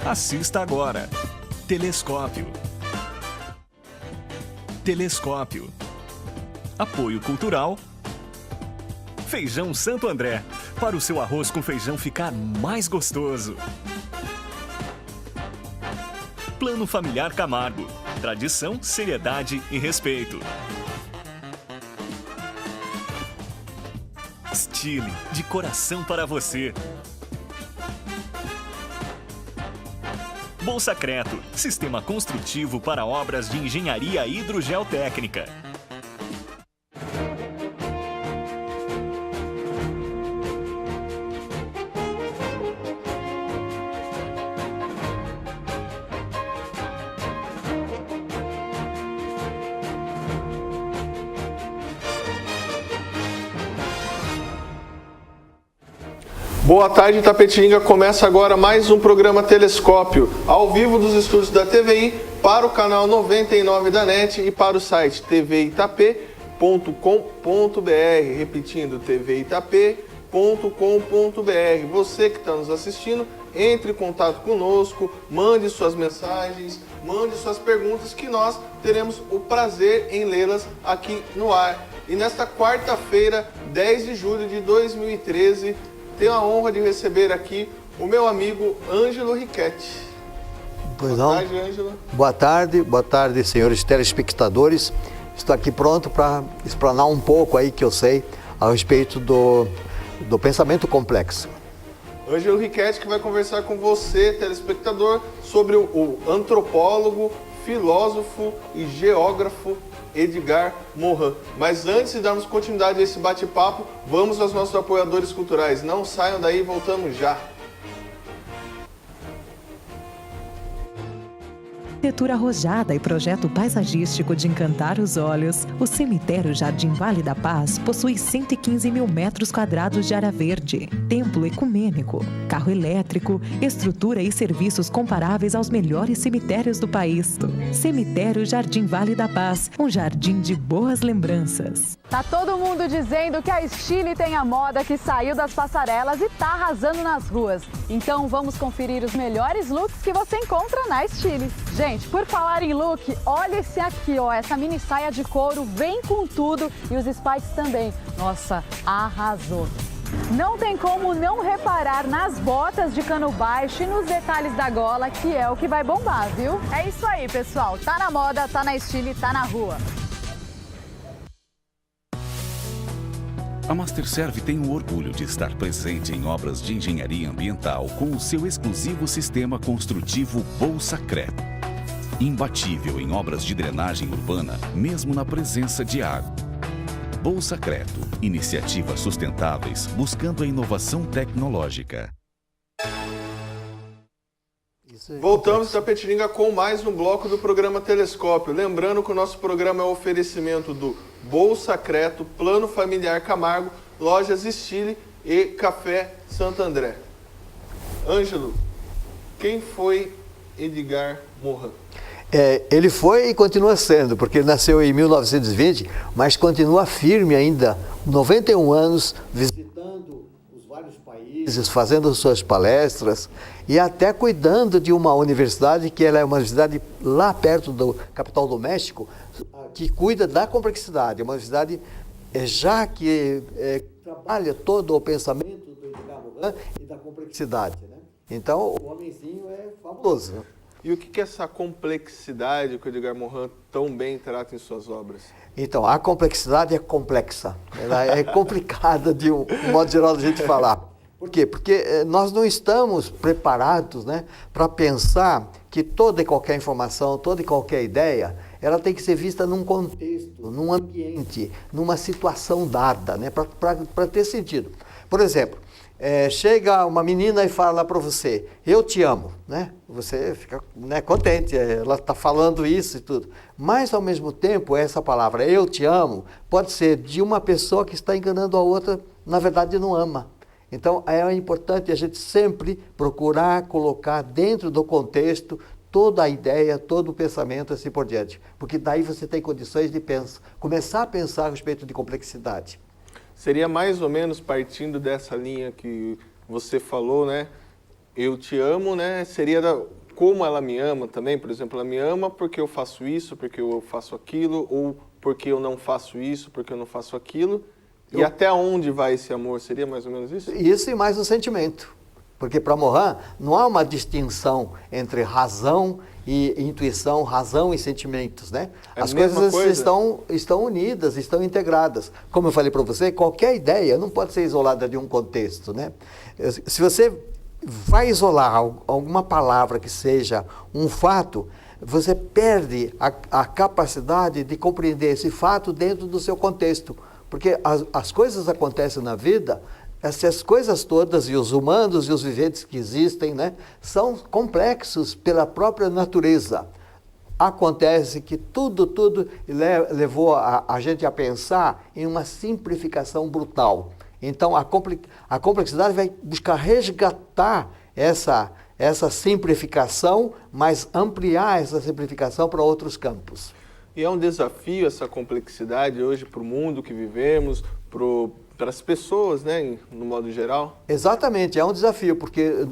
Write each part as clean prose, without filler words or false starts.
Assista agora. Telescópio. Telescópio. Apoio cultural. Feijão Santo André. Para o seu arroz com feijão ficar mais gostoso. Plano Familiar Camargo. Tradição, seriedade e respeito. Stile, de coração para você. Bolsacreto, sistema construtivo para obras de engenharia hidrogeotécnica. Boa tarde, Itapetininga. Começa agora mais um programa Telescópio, ao vivo dos estúdios da TVI, para o canal 99 da NET e para o site tvitap.com.br. Repetindo, tvitap.com.br. Você que está nos assistindo, entre em contato conosco, mande suas mensagens, mande suas perguntas, que nós teremos o prazer em lê-las aqui no ar. E nesta quarta-feira, 10 de julho de 2013, tenho a honra de receber aqui o meu amigo Ângelo Riquetti. Pois Boa não. tarde, Ângelo. Boa tarde, senhores telespectadores. Estou aqui pronto para explanar um pouco aí que eu sei a respeito do pensamento complexo. Ângelo Riquetti, que vai conversar com você, telespectador, sobre o antropólogo, filósofo e geógrafo Edgar Morin. Mas antes de darmos continuidade a esse bate-papo, vamos aos nossos apoiadores culturais. Não saiam daí, voltamos já. Arquitetura arrojada e projeto paisagístico de encantar os olhos, o cemitério Jardim Vale da Paz possui 115 mil metros quadrados de área verde, templo ecumênico, carro elétrico, estrutura e serviços comparáveis aos melhores cemitérios do país. Cemitério Jardim Vale da Paz, um jardim de boas lembranças. Tá todo mundo dizendo que a Stile tem a moda que saiu das passarelas e tá arrasando nas ruas. Então vamos conferir os melhores looks que você encontra na Stile. Gente, por falar em look, olha esse aqui, ó, essa mini saia de couro vem com tudo e os spikes também. Nossa, arrasou! Não tem como não reparar nas botas de cano baixo e nos detalhes da gola, que é o que vai bombar, viu? É isso aí, pessoal. Tá na moda, tá na Stile, tá na rua. A Masterserv tem o orgulho de estar presente em obras de engenharia ambiental com o seu exclusivo sistema construtivo Bolsacreto. Imbatível em obras de drenagem urbana, mesmo na presença de água. Bolsacreto, iniciativas sustentáveis buscando a inovação tecnológica. Voltamos, Itapetininga, com mais um bloco do programa Telescópio. Lembrando que o nosso programa é um oferecimento do Bolsacreto, Plano Familiar Camargo, Lojas Stile e Café Santo André. Ângelo, quem foi Edgar Morin? Ele foi e continua sendo, porque ele nasceu em 1920, mas continua firme ainda, 91 anos, visitando os vários países, fazendo suas palestras e até cuidando de uma universidade, que ela é uma universidade lá perto da capital do México, que cuida da complexidade. É uma universidade já que trabalha todo o pensamento do Edgar Morin e da complexidade, né? Então, o homenzinho é fabuloso, né? E o que é essa complexidade que o Edgar Morin tão bem trata em suas obras? Então, a complexidade é complexa. Ela é complicada de um modo geral de a gente falar. Por quê? Porque nós não estamos preparados, né, para pensar que toda e qualquer informação, toda e qualquer ideia, ela tem que ser vista num contexto, num ambiente, numa situação dada, né, para ter sentido. Por exemplo, chega uma menina e fala para você, eu te amo, né? Você fica, né, contente, ela está falando isso e tudo. Mas, ao mesmo tempo, essa palavra, eu te amo, pode ser de uma pessoa que está enganando a outra, na verdade não ama. Então, é importante a gente sempre procurar colocar dentro do contexto toda a ideia, todo o pensamento, assim por diante. Porque daí você tem condições de começar a pensar a respeito de complexidade. Seria mais ou menos partindo dessa linha que você falou, né? eu te amo, né? Seria como ela me ama também, por exemplo, ela me ama porque eu faço isso, porque eu faço aquilo, ou porque eu não faço isso, porque eu não faço aquilo. E até onde vai esse amor? Seria mais ou menos isso? Isso e mais um sentimento. Porque para Morin não há uma distinção entre razão e intuição, razão e sentimentos, né? As coisas estão unidas, estão integradas. Como eu falei para você, qualquer ideia não pode ser isolada de um contexto, né? Se você vai isolar alguma palavra que seja um fato, você perde a capacidade de compreender esse fato dentro do seu contexto. Porque as coisas acontecem na vida, essas coisas todas, e os humanos e os viventes que existem, né, são complexos pela própria natureza. Acontece que tudo levou a gente a pensar em uma simplificação brutal. Então, a complexidade vai buscar resgatar essa simplificação, mas ampliar essa simplificação para outros campos. E é um desafio essa complexidade hoje para o mundo que vivemos, para as pessoas, né, no modo geral? Exatamente, é um desafio, porque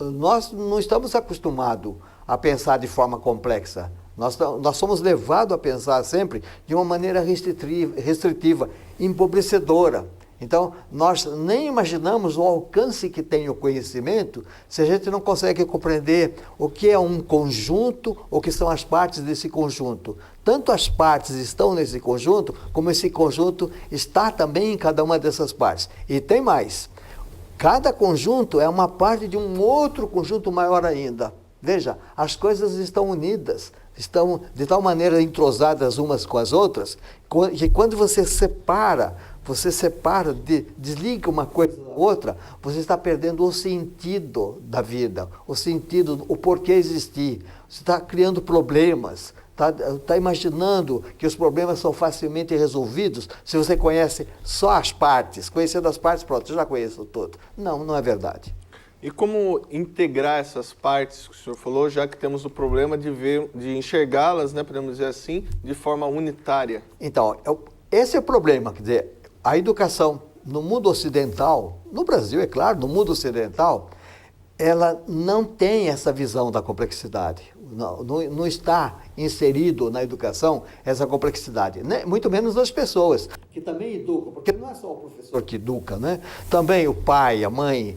nós não estamos acostumados a pensar de forma complexa. Nós somos levados a pensar sempre de uma maneira restritiva, empobrecedora. Então, nós nem imaginamos o alcance que tem o conhecimento se a gente não consegue compreender o que é um conjunto, o que são as partes desse conjunto. Tanto as partes estão nesse conjunto, como esse conjunto está também em cada uma dessas partes. E tem mais, cada conjunto é uma parte de um outro conjunto maior ainda. Veja, as coisas estão unidas, estão de tal maneira entrosadas umas com as outras, que quando você separa, desliga uma coisa da outra, você está perdendo o sentido da vida, o sentido, o porquê existir. Você está criando problemas, está imaginando que os problemas são facilmente resolvidos se você conhece só as partes. Conhecendo as partes, pronto, eu já conheço tudo. Não é verdade. E como integrar essas partes que o senhor falou, já que temos o problema de enxergá-las, né, podemos dizer assim, de forma unitária? Então, esse é o problema, quer dizer, a educação no mundo ocidental, no Brasil, é claro, no mundo ocidental, ela não tem essa visão da complexidade. Não está inserido na educação essa complexidade, né? Muito menos das pessoas, que também educam, porque não é só o professor que educa, né? Também o pai, a mãe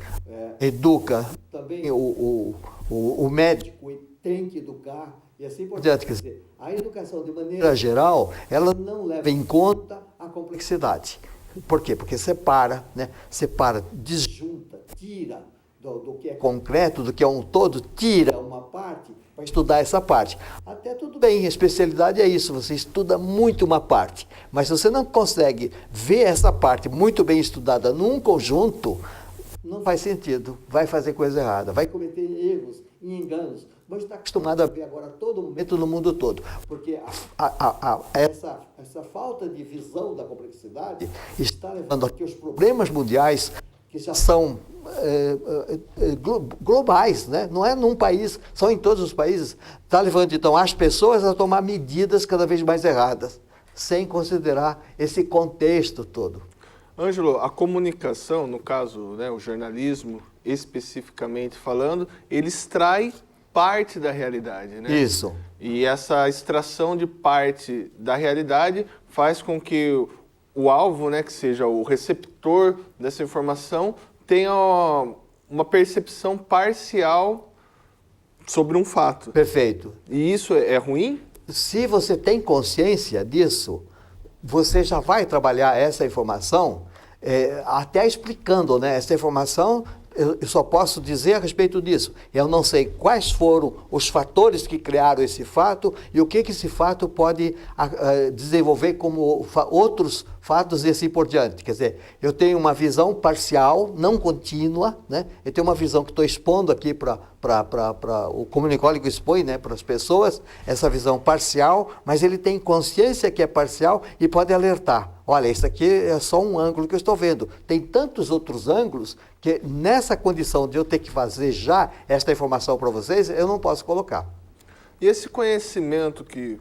educa, também o médico tem que educar, e assim por diante. Quer dizer, a educação, de maneira geral, ela não leva em conta a complexidade. Por quê? Porque separa, né? Separa, disjunta, tira do que é concreto, do que é um todo, tira uma parte para estudar essa parte. Até tudo bem, a especialidade é isso, você estuda muito uma parte, mas se você não consegue ver essa parte muito bem estudada num conjunto, não faz sentido, vai fazer coisa errada, vai cometer erros e enganos. Mas está acostumado a ver agora a todo momento no mundo todo, porque essa falta de visão da complexidade está levando a que os problemas mundiais, que já são globais, né? Não é num país, são em todos os países, está levando então as pessoas a tomar medidas cada vez mais erradas, sem considerar esse contexto todo. Ângelo, a comunicação, no caso, né, o jornalismo, especificamente falando, ele extrai parte da realidade, né? Isso. E essa extração de parte da realidade faz com que o alvo, né, que seja o receptor dessa informação, tenha uma percepção parcial sobre um fato. Perfeito. E isso é ruim? Se você tem consciência disso, você já vai trabalhar essa informação até explicando, né? Essa informação, eu só posso dizer a respeito disso. Eu não sei quais foram os fatores que criaram esse fato e o que esse fato pode desenvolver como outros fatos e assim por diante. Quer dizer, eu tenho uma visão parcial, não contínua, né? Eu tenho uma visão que estou expondo aqui para o comunicólogo expõe, né, para as pessoas, essa visão parcial, mas ele tem consciência que é parcial e pode alertar. Olha, isso aqui é só um ângulo que eu estou vendo. Tem tantos outros ângulos que nessa condição de eu ter que fazer já esta informação para vocês, eu não posso colocar. E esse conhecimento que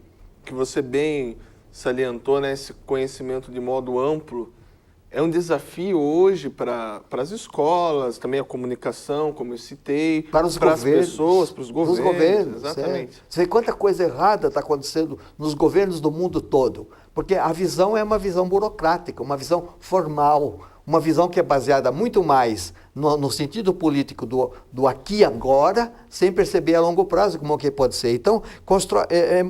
você bem salientou, né, esse conhecimento de modo amplo, é um desafio hoje para as escolas, também a comunicação, como eu citei, para os as governos, pessoas, para os governos. Exatamente. Você vê quanta coisa errada está acontecendo nos governos do mundo todo. Porque a visão é uma visão burocrática, uma visão formal, uma visão que é baseada muito mais no sentido político do aqui e agora, sem perceber a longo prazo como que pode ser. Então,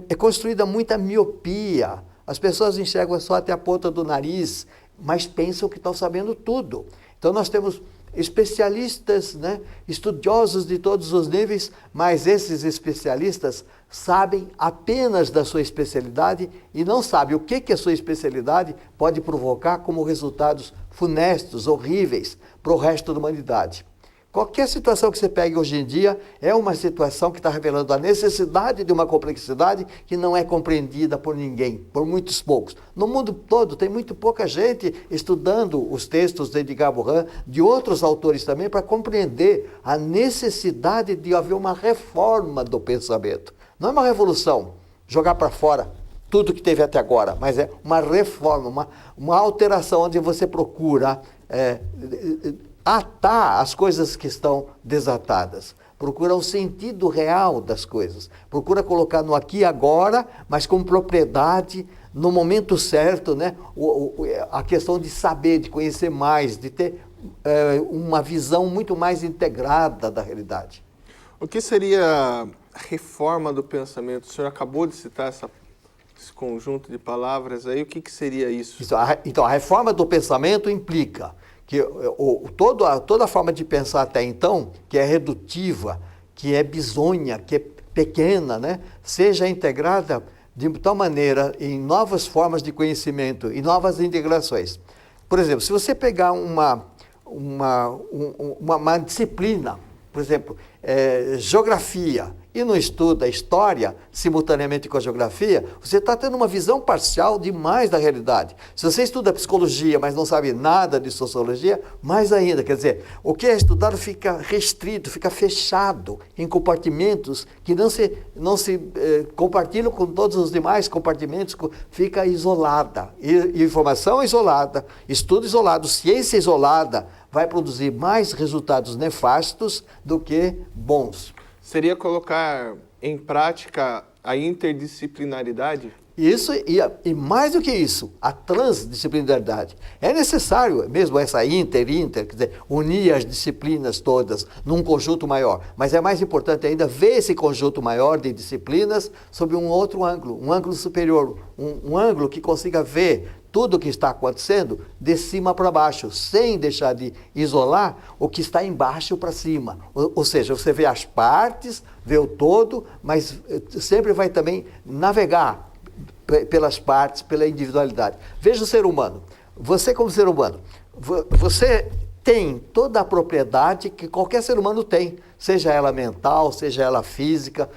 é construída muita miopia. As pessoas enxergam só até a ponta do nariz, mas pensam que estão sabendo tudo. Então, nós temos especialistas, né, estudiosos de todos os níveis, mas esses especialistas sabem apenas da sua especialidade e não sabem o que a sua especialidade pode provocar como resultados funestos, horríveis para o resto da humanidade. Qualquer situação que você pegue hoje em dia é uma situação que está revelando a necessidade de uma complexidade que não é compreendida por ninguém, por muitos poucos. No mundo todo tem muito pouca gente estudando os textos de Edgar Morin, de outros autores também, para compreender a necessidade de haver uma reforma do pensamento. Não é uma revolução, jogar para fora tudo que teve até agora, mas é uma reforma, uma alteração onde você procura atar as coisas que estão desatadas. Procura o sentido real das coisas. Procura colocar no aqui e agora, mas com propriedade, no momento certo, né? A questão de saber, de conhecer mais, de ter uma visão muito mais integrada da realidade. O que seria a reforma do pensamento? O senhor acabou de citar esse conjunto de palavras aí. O que seria isso? Então, a reforma do pensamento implica que toda a forma de pensar até então, que é redutiva, que é bizonha, que é pequena, né, seja integrada de tal maneira em novas formas de conhecimento e novas integrações. Por exemplo, se você pegar uma disciplina, por exemplo, geografia, e não estuda história simultaneamente com a geografia, você está tendo uma visão parcial demais da realidade. Se você estuda psicologia, mas não sabe nada de sociologia, mais ainda. Quer dizer, o que é estudado fica restrito, fica fechado em compartimentos que não se compartilham com todos os demais compartimentos, fica isolada. E informação isolada, estudo isolado, ciência isolada, vai produzir mais resultados nefastos do que bons. Seria colocar em prática a interdisciplinaridade? Isso, e mais do que isso, a transdisciplinaridade. É necessário mesmo essa quer dizer, unir as disciplinas todas num conjunto maior. Mas é mais importante ainda ver esse conjunto maior de disciplinas sob um outro ângulo, um ângulo superior, um ângulo que consiga ver tudo o que está acontecendo de cima para baixo, sem deixar de isolar o que está embaixo para cima. Ou seja, você vê as partes, vê o todo, mas sempre vai também navegar pelas partes, pela individualidade. Veja o ser humano. Você como ser humano, você tem toda a propriedade que qualquer ser humano tem, seja ela mental, seja ela física.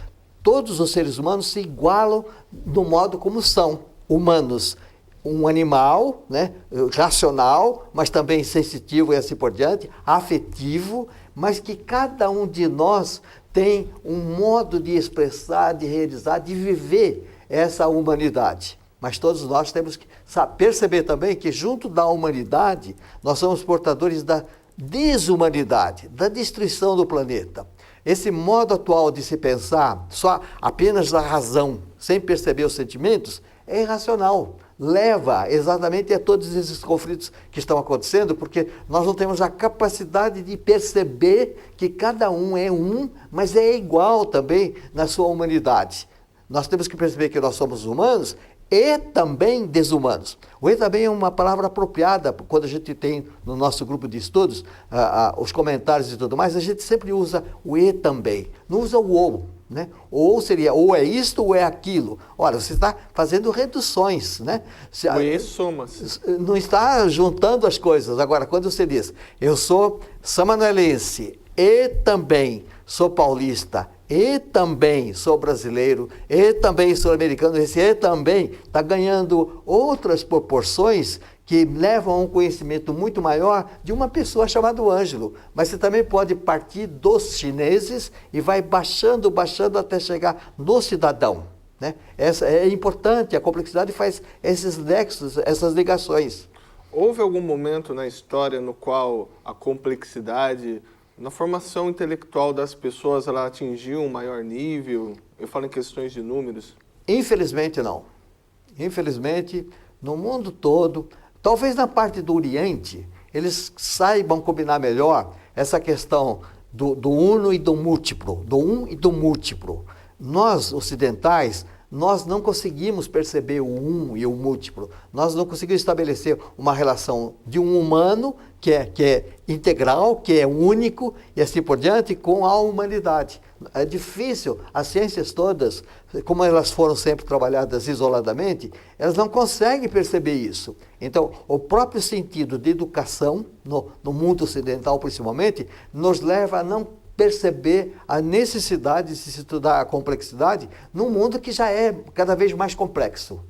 Todos os seres humanos se igualam do modo como são humanos. Um animal, né, racional, mas também sensitivo e assim por diante, afetivo, mas que cada um de nós tem um modo de expressar, de realizar, de viver essa humanidade. Mas todos nós temos que perceber também que junto da humanidade, nós somos portadores da desumanidade, da destruição do planeta. Esse modo atual de se pensar só apenas da razão, sem perceber os sentimentos, é irracional. Leva exatamente a todos esses conflitos que estão acontecendo, porque nós não temos a capacidade de perceber que cada um é um, mas é igual também na sua humanidade. Nós temos que perceber que nós somos humanos e também desumanos. O e também é uma palavra apropriada, quando a gente tem no nosso grupo de estudos, os comentários e tudo mais, a gente sempre usa o e também, não usa o ou. Né? Ou seria, ou é isto ou é aquilo. Ora, você está fazendo reduções, né? O e soma-se. Não está juntando as coisas. Agora, quando você diz, eu sou samanuelense e também sou paulista, e também sou brasileiro, e também sou americano, esse e também está ganhando outras proporções que levam a um conhecimento muito maior de uma pessoa chamada Ângelo. Mas você também pode partir dos chineses e vai baixando até chegar no cidadão. Né? Essa é importante, a complexidade faz esses nexos, essas ligações. Houve algum momento na história no qual a complexidade, na formação intelectual das pessoas, ela atingiu um maior nível? Eu falo em questões de números. Infelizmente não. Infelizmente, no mundo todo, talvez na parte do Oriente, eles saibam combinar melhor essa questão do uno e do múltiplo, do um e do múltiplo. Nós, ocidentais, nós não conseguimos perceber o um e o múltiplo. Nós não conseguimos estabelecer uma relação de um humano que é integral, que é único e assim por diante, com a humanidade. É difícil, as ciências todas, como elas foram sempre trabalhadas isoladamente, elas não conseguem perceber isso. Então, o próprio sentido de educação, no mundo ocidental principalmente, nos leva a não perceber a necessidade de se estudar a complexidade num mundo que já é cada vez mais complexo.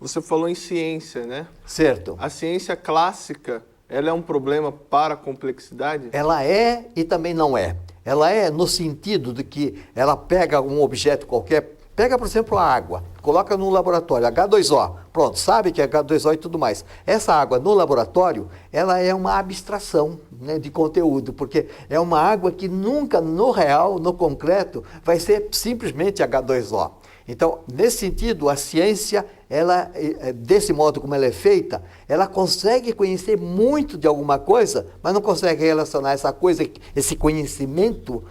Você falou em ciência, né? Certo. A ciência clássica, ela é um problema para a complexidade? Ela é e também não é. Ela é no sentido de que ela pega um objeto qualquer, pega, por exemplo, a água, coloca no laboratório, H2O, pronto, sabe que é H2O e tudo mais. Essa água no laboratório, ela é uma abstração, né, de conteúdo, porque é uma água que nunca, no real, no concreto, vai ser simplesmente H2O. Então, nesse sentido, a ciência, ela, desse modo como ela é feita, ela consegue conhecer muito de alguma coisa, mas não consegue relacionar essa coisa, esse conhecimento,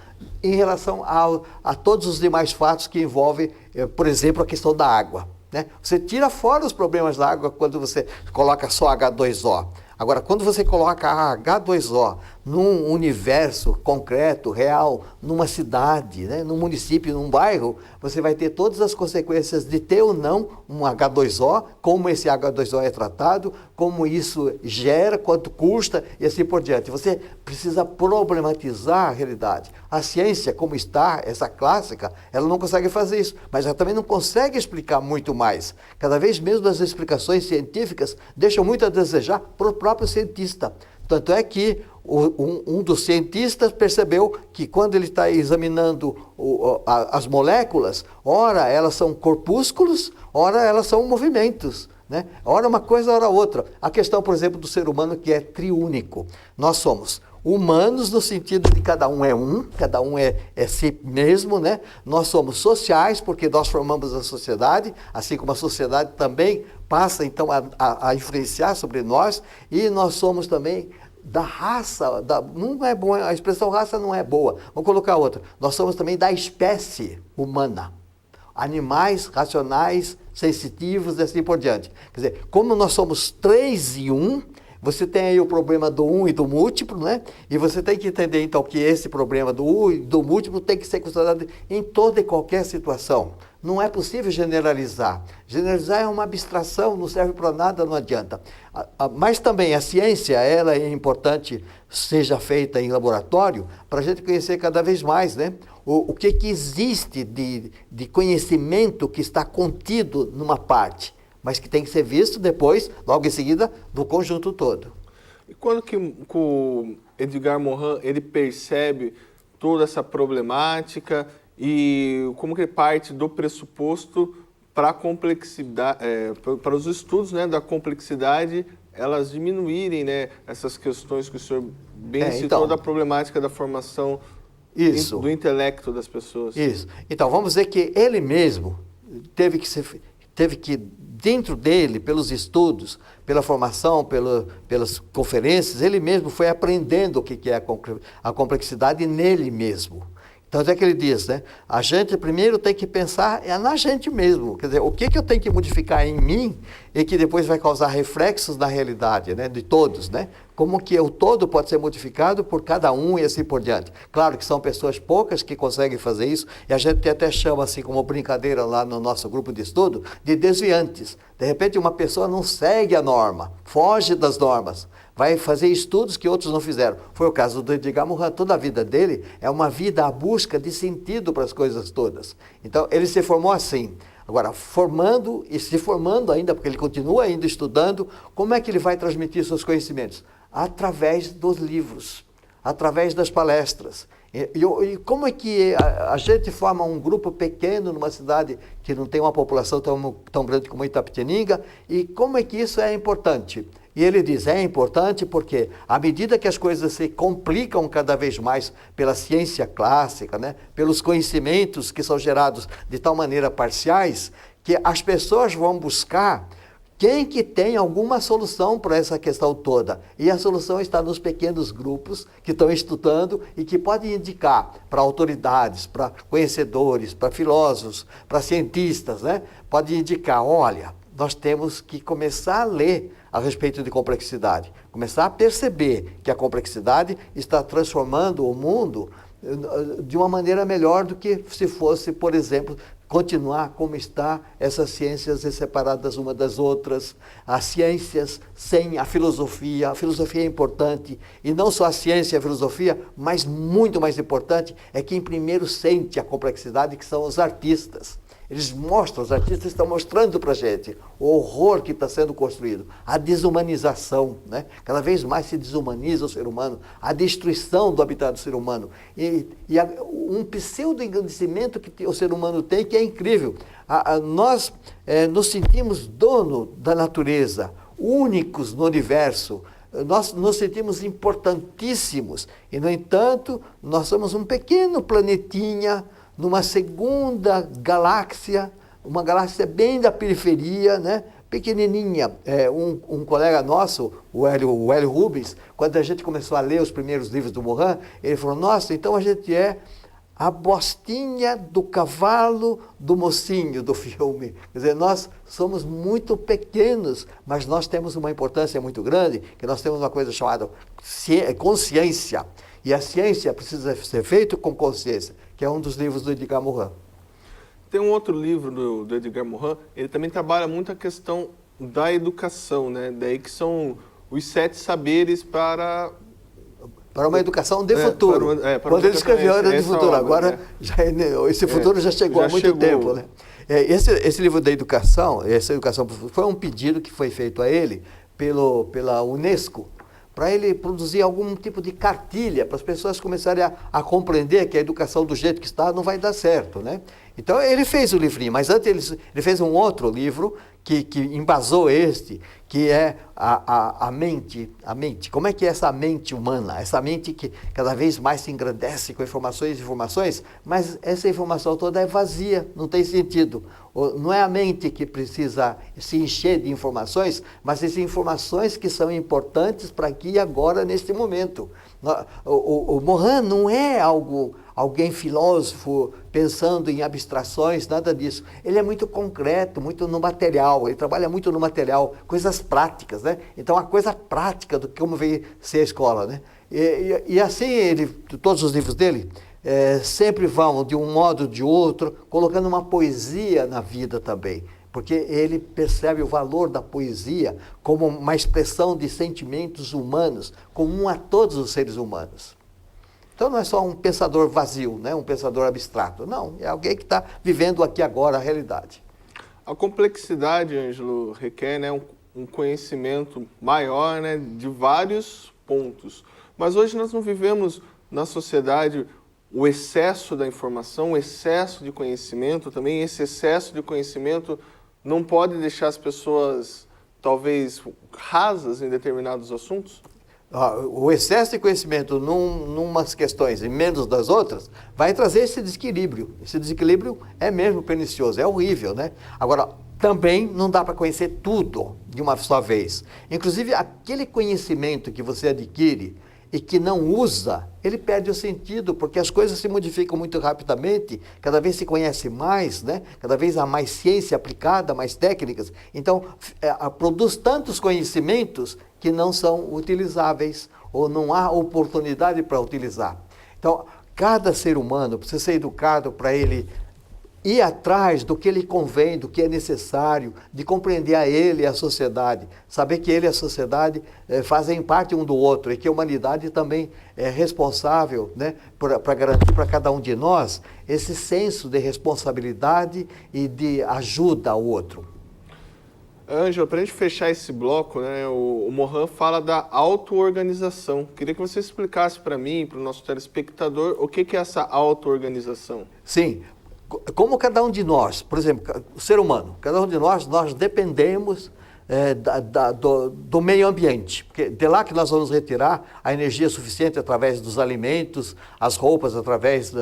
em relação a todos os demais fatos que envolvem, por exemplo, a questão da água, né? Você tira fora os problemas da água quando você coloca só H2O. Agora, quando você coloca a H2O num universo concreto, real, numa cidade, né, num município, num bairro, você vai ter todas as consequências de ter ou não um H2O, como esse H2O é tratado, como isso gera, quanto custa e assim por diante. Você precisa problematizar a realidade. A ciência, como está, essa clássica, ela não consegue fazer isso, mas ela também não consegue explicar muito mais. Cada vez mesmo as explicações científicas deixam muito a desejar para o próprio cientista. Tanto é que um dos cientistas percebeu que quando ele está examinando as moléculas, ora elas são corpúsculos, ora elas são movimentos, né? Ora uma coisa, ora outra. A questão, por exemplo, do ser humano que é triúnico. Nós somos humanos no sentido de cada um é si mesmo, né? Nós somos sociais porque nós formamos a sociedade, assim como a sociedade também passa então a influenciar sobre nós, e nós somos também da raça, não é bom, a expressão raça não é boa, vou colocar outra, nós somos também da espécie humana, animais racionais, sensitivos e assim por diante. Quer dizer, como nós somos 3 em 1, você tem aí o problema do um e do múltiplo, né? E você tem que entender, então, que esse problema do um e do múltiplo tem que ser considerado em toda e qualquer situação. Não é possível generalizar. Generalizar é uma abstração, não serve para nada, não adianta. Mas também a ciência, ela é importante, seja feita em laboratório, para a gente conhecer cada vez mais, né? O que existe de conhecimento que está contido numa parte, mas que tem que ser visto depois, logo em seguida, do conjunto todo. E quando que o Edgar Morin, ele percebe toda essa problemática e como que ele parte do pressuposto para a complexidade, para os estudos, né, da complexidade, elas diminuírem, né, essas questões que o senhor bem citou, da problemática da formação do intelecto das pessoas. Isso. Então, vamos dizer que ele mesmo teve que dentro dele, pelos estudos, pela formação, pelas conferências, ele mesmo foi aprendendo o que é a complexidade nele mesmo. Tanto é que ele diz, né? A gente primeiro tem que pensar na gente mesmo. Quer dizer, o que eu tenho que modificar em mim e que depois vai causar reflexos na realidade, né? De todos, né? Como que o todo pode ser modificado por cada um e assim por diante. Claro que são pessoas poucas que conseguem fazer isso, e a gente até chama, assim como brincadeira lá no nosso grupo de estudo, de desviantes. De repente uma pessoa não segue a norma, foge das normas, vai fazer estudos que outros não fizeram. Foi o caso do Edgar Morin. Toda a vida dele é uma vida à busca de sentido para as coisas todas. Então, ele se formou assim. Agora, formando e se formando ainda, porque ele continua ainda estudando, como é que ele vai transmitir seus conhecimentos? Através dos livros, através das palestras. E como é que a gente forma um grupo pequeno numa cidade que não tem uma população tão grande como Itapetininga, e como é que isso é importante? E ele diz, é importante porque à medida que as coisas se complicam cada vez mais pela ciência clássica, né, pelos conhecimentos que são gerados de tal maneira parciais, que as pessoas vão buscar quem que tem alguma solução para essa questão toda. E a solução está nos pequenos grupos que estão estudando e que podem indicar para autoridades, para conhecedores, para filósofos, para cientistas, né? Pode indicar, olha, nós temos que começar a ler a respeito de complexidade, começar a perceber que a complexidade está transformando o mundo de uma maneira melhor do que se fosse, por exemplo, continuar como está essas ciências separadas uma das outras, as ciências sem a filosofia é importante, e não só a ciência e a filosofia, mas muito mais importante é quem primeiro sente a complexidade, que são os artistas. Eles mostram, os artistas estão mostrando para a gente o horror que está sendo construído, a desumanização, né? Cada vez mais se desumaniza o ser humano, a destruição do habitat do ser humano, um pseudo-engrandecimento que o ser humano tem, que é incrível. Nós nos sentimos dono da natureza, únicos no universo, nós nos sentimos importantíssimos, e no entanto, nós somos um pequeno planetinha, numa segunda galáxia, uma galáxia bem da periferia, né? Pequenininha. Um colega nosso, o Hélio Rubens, quando a gente começou a ler os primeiros livros do Morin, ele falou, nossa, então a gente é a bostinha do cavalo do mocinho do filme. Quer dizer, nós somos muito pequenos, mas nós temos uma importância muito grande, que nós temos uma coisa chamada consciência. E a ciência precisa ser feita com consciência, que é um dos livros do Edgar Morin. Tem um outro livro do Edgar Morin, ele também trabalha muito a questão da educação, né? Daí que são os 7 saberes para uma educação de futuro. Quando ele escreveu era de futuro, agora esse futuro já chegou há muito tempo. Né? Esse livro da educação, essa educação foi um pedido que foi feito a ele pela Unesco, para ele produzir algum tipo de cartilha, para as pessoas começarem a compreender que a educação do jeito que está não vai dar certo, né? Então ele fez o livrinho, mas antes ele fez um outro livro que embasou que é a mente. Como é que é essa mente humana? Essa mente que cada vez mais se engrandece com informações, mas essa informação toda é vazia, não tem sentido. Não é a mente que precisa se encher de informações, mas as informações que são importantes para aqui e agora, neste momento. O Morin não é alguém filósofo pensando em abstrações, nada disso. Ele é muito concreto, muito no material, ele trabalha muito no material, coisas práticas, né? Então, a coisa prática do como veio ser a escola, né? E assim, todos os livros dele sempre vão, de um modo ou de outro, colocando uma poesia na vida também, porque ele percebe o valor da poesia como uma expressão de sentimentos humanos, comum a todos os seres humanos. Então não é só um pensador vazio, né? Um pensador abstrato. Não, é alguém que está vivendo aqui agora a realidade. A complexidade, Ângelo, requer, né, um conhecimento maior, né, de vários pontos. Mas hoje nós não vivemos na sociedade o excesso da informação, o excesso de conhecimento também. Esse excesso de conhecimento não pode deixar as pessoas, talvez, rasas em determinados assuntos? O excesso de conhecimento numas questões e menos das outras vai trazer esse desequilíbrio. Esse desequilíbrio é mesmo pernicioso, é horrível, né? Agora, também não dá para conhecer tudo de uma só vez. Inclusive, aquele conhecimento que você adquire e que não usa, ele perde o sentido, porque as coisas se modificam muito rapidamente, cada vez se conhece mais, né? Cada vez há mais ciência aplicada, mais técnicas. Então, produz tantos conhecimentos que não são utilizáveis, ou não há oportunidade para utilizar. Então, cada ser humano precisa ser educado para ele ir atrás do que lhe convém, do que é necessário, de compreender a ele e a sociedade, saber que ele e a sociedade fazem parte um do outro e que a humanidade também é responsável, né, para garantir para cada um de nós esse senso de responsabilidade e de ajuda ao outro. Ângelo, para a gente fechar esse bloco, né, o Morin fala da auto-organização. Queria que você explicasse para mim, para o nosso telespectador, o que é essa auto-organização. Sim. Como cada um de nós, por exemplo, o ser humano, cada um de nós dependemos do meio ambiente. Porque de lá que nós vamos retirar a energia suficiente através dos alimentos, as roupas, através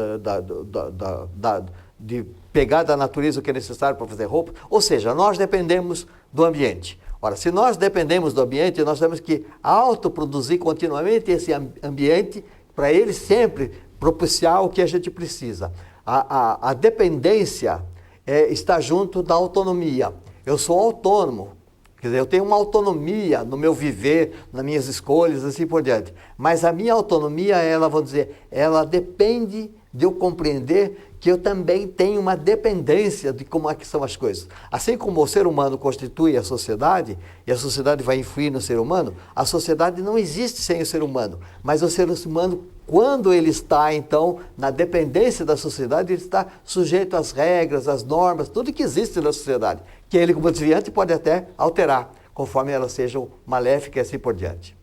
de pegar da natureza o que é necessário para fazer roupa. Ou seja, nós dependemos do ambiente. Ora, se nós dependemos do ambiente, nós temos que autoproduzir continuamente esse ambiente para ele sempre propiciar o que a gente precisa. A dependência está junto da autonomia. Eu sou autônomo, quer dizer, eu tenho uma autonomia no meu viver, nas minhas escolhas, assim por diante. Mas a minha autonomia, ela depende de eu compreender que eu também tenho uma dependência de como é que são as coisas. Assim como o ser humano constitui a sociedade, e a sociedade vai influir no ser humano, a sociedade não existe sem o ser humano. Mas o ser humano, quando ele está, então, na dependência da sociedade, ele está sujeito às regras, às normas, tudo que existe na sociedade, que ele, como desviante, pode até alterar, conforme elas sejam maléficas e assim por diante.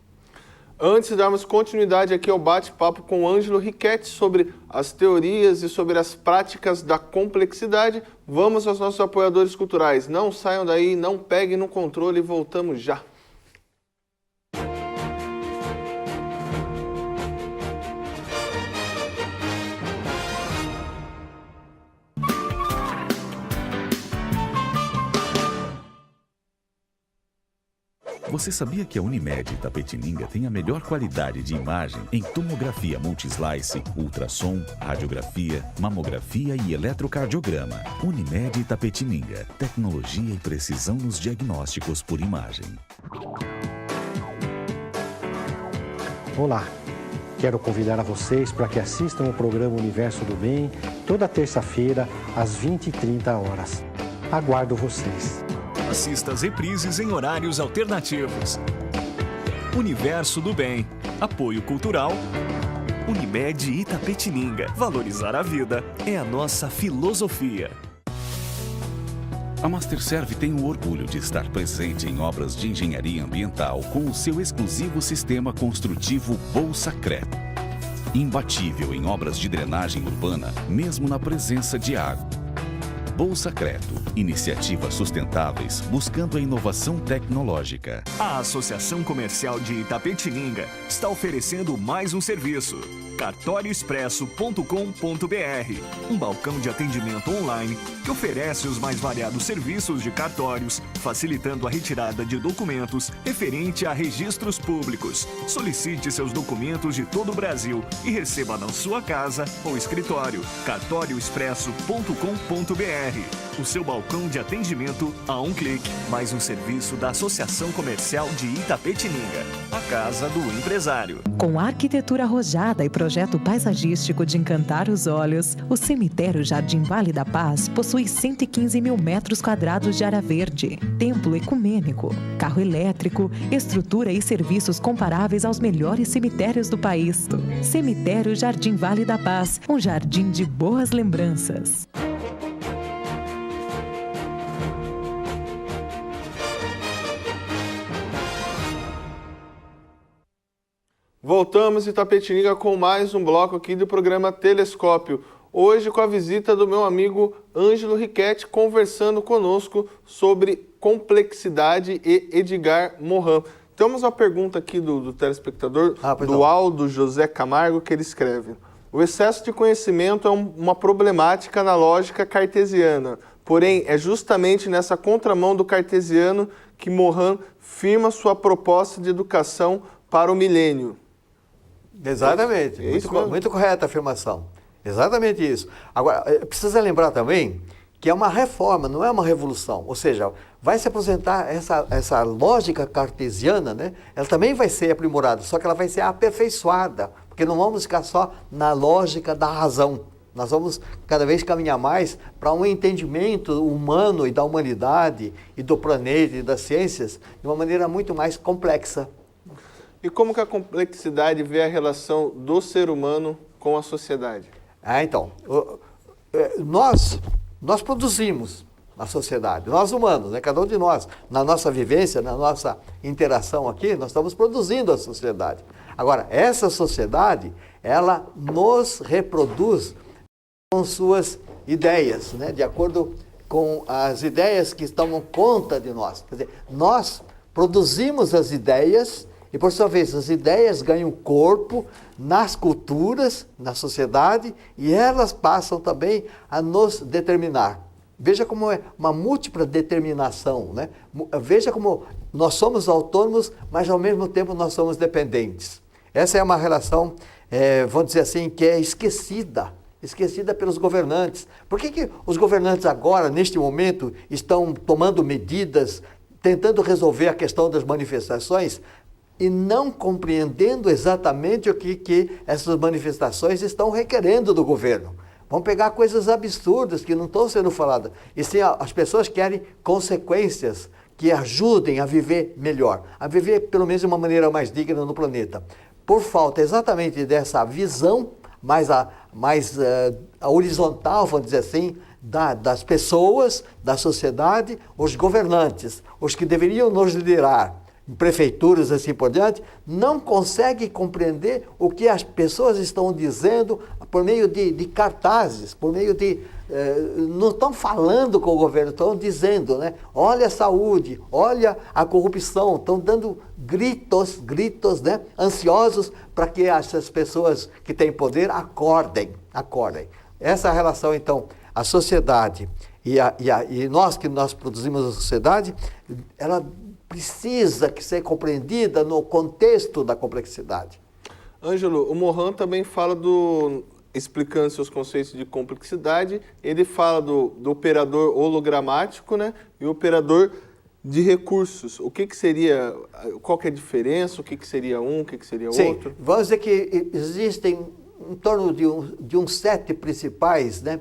Antes de darmos continuidade aqui ao bate-papo com o Ângelo Riquetti sobre as teorias e sobre as práticas da complexidade, vamos aos nossos apoiadores culturais. Não saiam daí, não peguem no controle, voltamos já. Você sabia que a Unimed Itapetininga tem a melhor qualidade de imagem em tomografia multislice, ultrassom, radiografia, mamografia e eletrocardiograma? Unimed Itapetininga, tecnologia e precisão nos diagnósticos por imagem. Olá, quero convidar a vocês para que assistam o programa Universo do Bem toda terça-feira às 20h30. Aguardo vocês. Assista as reprises em horários alternativos. Universo do Bem. Apoio cultural. Unimed Itapetininga. Valorizar a vida é a nossa filosofia. A Masterserv tem o orgulho de estar presente em obras de engenharia ambiental com o seu exclusivo sistema construtivo Bolsacret. Imbatível em obras de drenagem urbana, mesmo na presença de água. Bolsacreto, iniciativas sustentáveis buscando a inovação tecnológica. A Associação Comercial de Itapetininga está oferecendo mais um serviço. cartorioexpresso.com.br, um balcão de atendimento online que oferece os mais variados serviços de cartórios, facilitando a retirada de documentos referente a registros públicos. Solicite seus documentos de todo o Brasil e receba na sua casa ou escritório. cartorioexpresso.com.br, o seu balcão de atendimento a um clique. Mais um serviço da Associação Comercial de Itapetininga, a Casa do Empresário. Com arquitetura arrojada e projeto paisagístico de encantar os olhos, o cemitério Jardim Vale da Paz possui 115 mil metros quadrados de área verde, templo ecumênico, carro elétrico, estrutura e serviços comparáveis aos melhores cemitérios do país. Cemitério Jardim Vale da Paz, um jardim de boas lembranças. Voltamos em Itapetininga com mais um bloco aqui do programa Telescópio. Hoje com a visita do meu amigo Ângelo Riquetti, conversando conosco sobre complexidade e Edgar Morin. Temos uma pergunta aqui do telespectador, do Aldo José Camargo, que ele escreve: o excesso de conhecimento é uma problemática na lógica cartesiana, porém é justamente nessa contramão do cartesiano que Morin firma sua proposta de educação para o milênio. Exatamente, muito correta a afirmação. Exatamente isso. Agora, precisa lembrar também que é uma reforma, não é uma revolução. Ou seja, vai se apresentar essa lógica cartesiana, né? Ela também vai ser aprimorada, só que ela vai ser aperfeiçoada, porque não vamos ficar só na lógica da razão. Nós vamos cada vez caminhar mais para um entendimento humano e da humanidade e do planeta e das ciências de uma maneira muito mais complexa. E como que a complexidade vê a relação do ser humano com a sociedade? Então, nós produzimos a sociedade, nós humanos, né? Cada um de nós, na nossa vivência, na nossa interação aqui, nós estamos produzindo a sociedade. Agora, essa sociedade, ela nos reproduz com suas ideias, né? De acordo com as ideias que tomam conta de nós. Quer dizer, nós produzimos as ideias e, por sua vez, as ideias ganham corpo nas culturas, na sociedade, e elas passam também a nos determinar. Veja como é uma múltipla determinação, né? Veja como nós somos autônomos, mas ao mesmo tempo nós somos dependentes. Essa é uma relação, vamos dizer assim, que é esquecida pelos governantes. Por que os governantes agora, neste momento, estão tomando medidas, tentando resolver a questão das manifestações e não compreendendo exatamente o que essas manifestações estão requerendo do governo? Vão pegar coisas absurdas que não estão sendo faladas. E sim, as pessoas querem consequências que ajudem a viver melhor, a viver pelo menos de uma maneira mais digna no planeta. Por falta exatamente dessa visão mais horizontal, vamos dizer assim, das pessoas, da sociedade, os governantes, os que deveriam nos liderar, em prefeituras assim por diante, não conseguem compreender o que as pessoas estão dizendo por meio de cartazes, por meio de... não estão falando com o governo, estão dizendo, né? Olha a saúde, olha a corrupção, estão dando gritos, né? Ansiosos para que essas pessoas que têm poder acordem. Essa relação, então, a sociedade e nós produzimos a sociedade, ela precisa ser compreendida no contexto da complexidade. Ângelo, o Mohan também fala explicando seus conceitos de complexidade, ele fala do operador hologramático, né, e o operador de recursos. O que seria, qual que é a diferença, o que seria um, o que seria outro? Vamos dizer que existem em torno de uns 7 principais, né,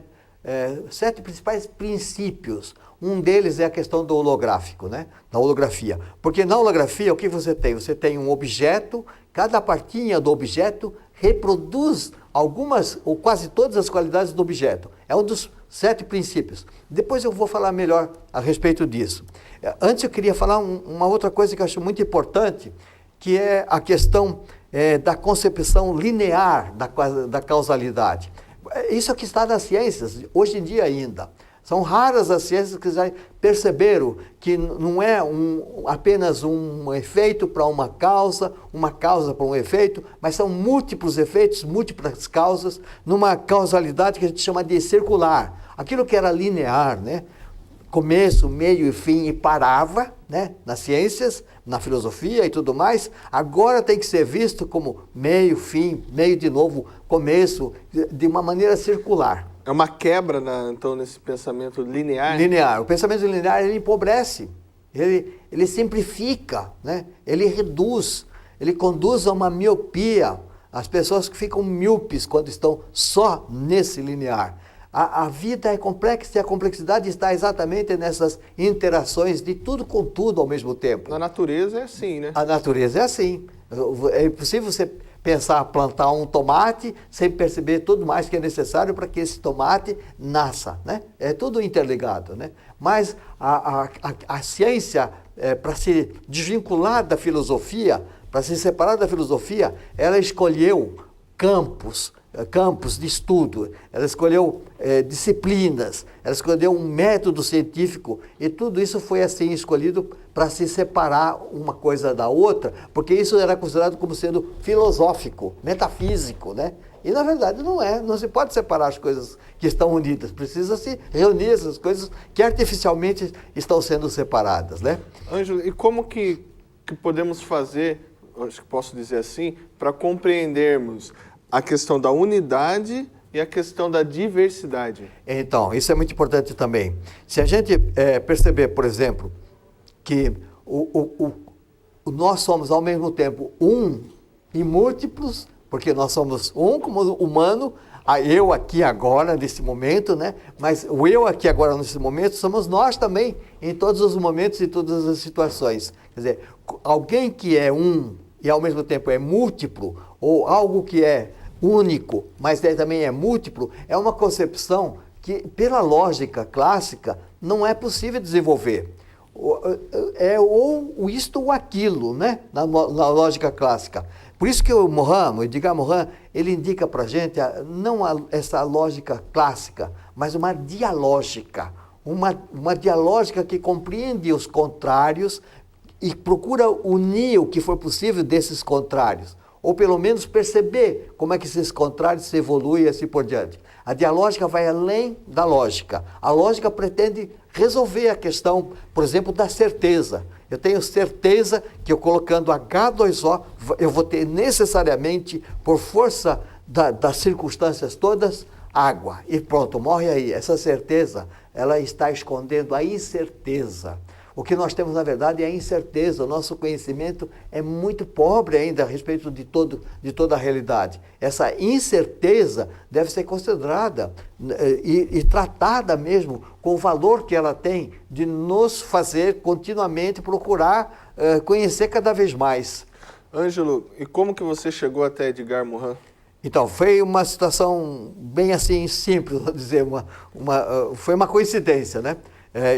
7 principais princípios. Um deles é a questão do holográfico, né? Da holografia. Porque na holografia, o que você tem? Você tem um objeto, cada partinha do objeto reproduz algumas ou quase todas as qualidades do objeto. É um dos 7 princípios. Depois eu vou falar melhor a respeito disso. Antes eu queria falar uma outra coisa que eu acho muito importante, que é a questão da concepção linear da causalidade. Isso é que está nas ciências, hoje em dia ainda. São raras as ciências que já perceberam que não é apenas um efeito para uma causa para um efeito, mas são múltiplos efeitos, múltiplas causas, numa causalidade que a gente chama de circular. Aquilo que era linear, né? Começo, meio e fim, e parava, né? Nas ciências, na filosofia e tudo mais, agora tem que ser visto como meio, fim, meio de novo, começo, de uma maneira circular. É uma quebra, então, nesse pensamento linear? Linear. O pensamento linear, ele empobrece, ele simplifica, né? Ele reduz, ele conduz a uma miopia. As pessoas que ficam míopes quando estão só nesse linear. A vida é complexa e a complexidade está exatamente nessas interações de tudo com tudo ao mesmo tempo. Na natureza é assim, né? A natureza é assim. É impossível você pensar plantar um tomate sem perceber tudo mais que é necessário para que esse tomate nasça, né? É tudo interligado, né? Mas a ciência, para se desvincular da filosofia, para se separar da filosofia, ela escolheu campos de estudo, ela escolheu disciplinas, ela escolheu um método científico, e tudo isso foi assim escolhido para se separar uma coisa da outra, porque isso era considerado como sendo filosófico, metafísico, né? E na verdade não é, não se pode separar as coisas que estão unidas, precisa se reunir essas coisas que artificialmente estão sendo separadas, né? Ângelo, e como que podemos fazer, acho que posso dizer assim, para compreendermos a questão da unidade e a questão da diversidade? Então, isso é muito importante também. Se a gente perceber, por exemplo, que nós somos ao mesmo tempo um e múltiplos, porque nós somos um como humano, eu aqui agora, nesse momento, né? Mas o eu aqui agora, nesse momento, somos nós também, em todos os momentos e todas as situações. Quer dizer, alguém que é um e ao mesmo tempo é múltiplo, ou algo que é único, mas também é múltiplo, é uma concepção que, pela lógica clássica, não é possível desenvolver. É ou isto ou aquilo, né? Na lógica clássica. Por isso que o Edgar Morin, ele indica para a gente não essa lógica clássica, mas uma dialógica, uma dialógica que compreende os contrários e procura unir o que for possível desses contrários, ou pelo menos perceber como é que esses contrários se evoluem e assim por diante. A dialógica vai além da lógica. A lógica pretende resolver a questão, por exemplo, da certeza. Eu tenho certeza que eu colocando H2O, eu vou ter necessariamente, por força das circunstâncias todas, água. E pronto, morre aí. Essa certeza, ela está escondendo a incerteza. O que nós temos, na verdade, é a incerteza. O nosso conhecimento é muito pobre ainda a respeito de toda a realidade. Essa incerteza deve ser considerada e tratada mesmo com o valor que ela tem de nos fazer continuamente procurar conhecer cada vez mais. Ângelo, e como que você chegou até Edgar Morin? Então, foi uma situação bem assim simples, vou dizer, foi uma coincidência, né?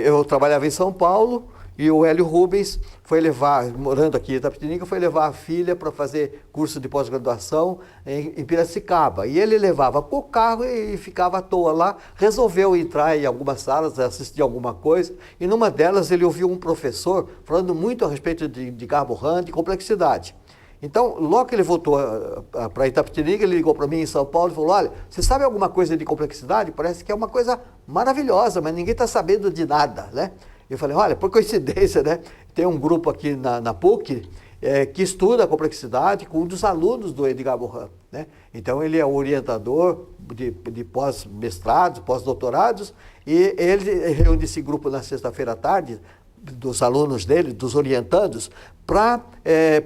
Eu trabalhava em São Paulo e o Hélio Rubens foi levar, morando aqui em Itapetininga, foi levar a filha para fazer curso de pós-graduação em Piracicaba. E ele levava o carro e ficava à toa lá, resolveu entrar em algumas salas, assistir alguma coisa, e numa delas ele ouviu um professor falando muito a respeito de Edgar Morin, de complexidade. Então, logo que ele voltou para Itapetininga, ele ligou para mim em São Paulo e falou, olha, você sabe alguma coisa de complexidade? Parece que é uma coisa maravilhosa, mas ninguém está sabendo de nada, né? Eu falei, olha, por coincidência, né? Tem um grupo aqui na PUC que estuda a complexidade com um dos alunos do Edgar Morin, né? Então, ele é o orientador de pós-mestrados, pós-doutorados, e ele reúne esse grupo na sexta-feira à tarde, dos alunos dele, dos orientandos, para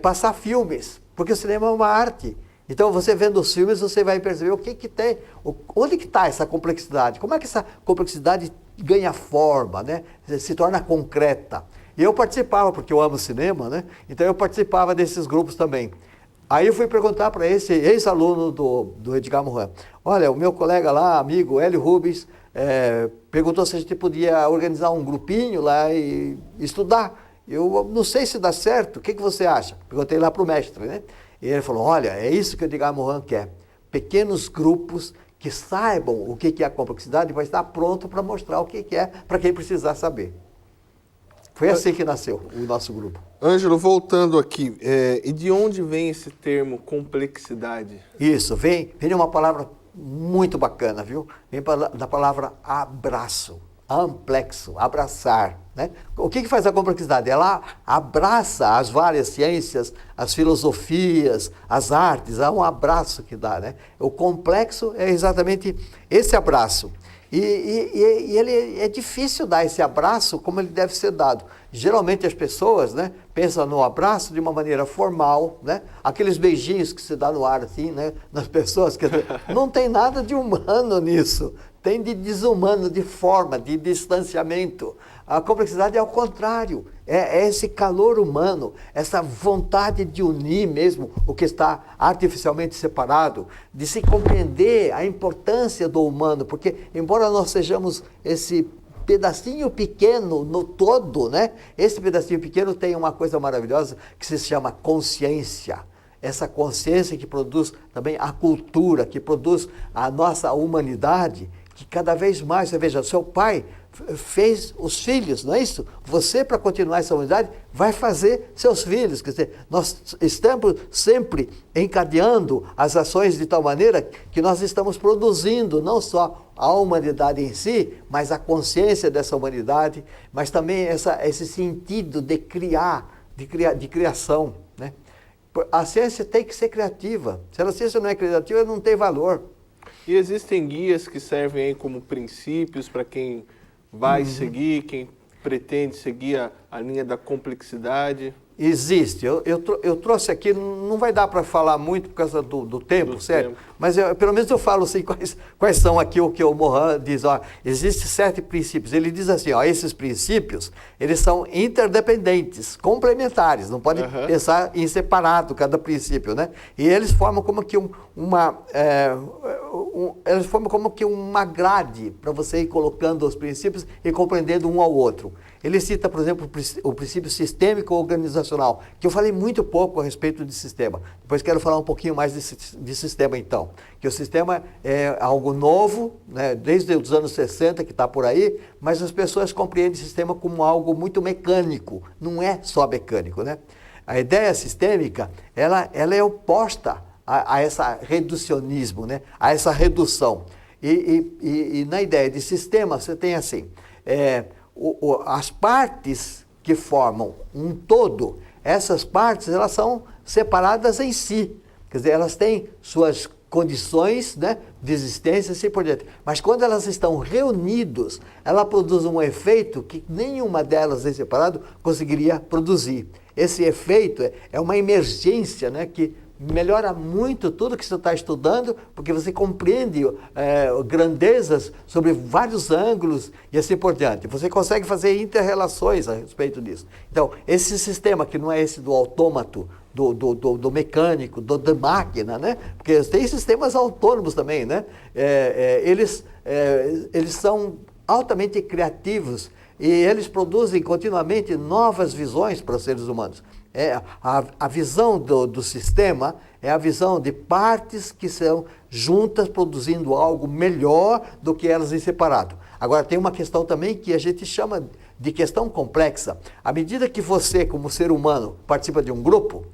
passar filmes, porque o cinema é uma arte. Então, você vendo os filmes, você vai perceber o que tem, onde que está essa complexidade, como é que essa complexidade ganha forma, né? Se torna concreta. E eu participava, porque eu amo cinema, né? Então eu participava desses grupos também. Aí eu fui perguntar para esse ex-aluno do Edgar Morin, olha, o meu colega lá, amigo, Hélio Rubens, perguntou se a gente podia organizar um grupinho lá e estudar. Eu não sei se dá certo, o que você acha? Perguntei lá para o mestre, né? E ele falou, olha, é isso que o Edgar Morin quer. Pequenos grupos que saibam o que é a complexidade, vai estar pronto para mostrar o que é para quem precisar saber. Foi assim que nasceu o nosso grupo. Ângelo, voltando aqui, e de onde vem esse termo complexidade? Isso, vem de uma palavra muito bacana, viu? Vem da palavra abraço, amplexo, abraçar, né? O que faz a complexidade? Ela abraça as várias ciências, as filosofias, as artes, há um abraço que dá, né? O complexo é exatamente esse abraço. E ele é difícil dar esse abraço como ele deve ser dado. Geralmente as pessoas, né, pensam no abraço de uma maneira formal, né? Aqueles beijinhos que se dá no ar assim, né, nas pessoas, quer dizer, não tem nada de humano nisso. Tem de desumano, de forma, de distanciamento. A complexidade é ao contrário, é esse calor humano, essa vontade de unir mesmo o que está artificialmente separado, de se compreender a importância do humano, porque embora nós sejamos esse pedacinho pequeno no todo, né? Esse pedacinho pequeno tem uma coisa maravilhosa que se chama consciência. Essa consciência que produz também a cultura, que produz a nossa humanidade, que cada vez mais, você veja, seu pai fez os filhos, não é isso? Você, para continuar essa humanidade, vai fazer seus filhos. Quer dizer, nós estamos sempre encadeando as ações de tal maneira que nós estamos produzindo não só a humanidade em si, mas a consciência dessa humanidade, mas também esse sentido de criar, de criação, né? A ciência tem que ser criativa. Se a ciência não é criativa, não tem valor. E existem guias que servem aí como princípios para quem vai seguir, quem pretende seguir a linha da complexidade? Existe. Eu trouxe aqui, não vai dar para falar muito por causa do tempo, certo? Mas pelo menos eu falo assim, quais são aqui o que o Morin diz. Ó, existem 7 princípios. Ele diz assim, ó, esses princípios, eles são interdependentes, complementares, não pode pensar em separado cada princípio, né? E eles formam como que elas formam como que uma grade para você ir colocando os princípios e compreendendo um ao outro. Ele cita, por exemplo, o princípio sistêmico organizacional, que eu falei muito pouco a respeito de sistema. Depois quero falar um pouquinho mais de sistema, então. Que o sistema é algo novo, né, desde os anos 60 que está por aí, mas as pessoas compreendem o sistema como algo muito mecânico, não é só mecânico, né? A ideia sistêmica, ela é oposta a esse reducionismo, né? A essa redução. E na ideia de sistema, você tem assim, as partes que formam um todo, essas partes, elas são separadas em si. Quer dizer, elas têm suas condições, né, de existência e assim por diante. Mas quando elas estão reunidas, ela produz um efeito que nenhuma delas em separado conseguiria produzir. Esse efeito é uma emergência, né, que melhora muito tudo que você está estudando, porque você compreende grandezas sobre vários ângulos e assim por diante. Você consegue fazer inter-relações a respeito disso. Então, esse sistema, que não é esse do autômato, do mecânico, da máquina, né? Porque tem sistemas autônomos também, né? Eles são altamente criativos e eles produzem continuamente novas visões para os seres humanos. A visão do sistema é a visão de partes que são juntas produzindo algo melhor do que elas em separado. Agora, tem uma questão também que a gente chama de questão complexa. À medida que você, como ser humano, participa de um grupo,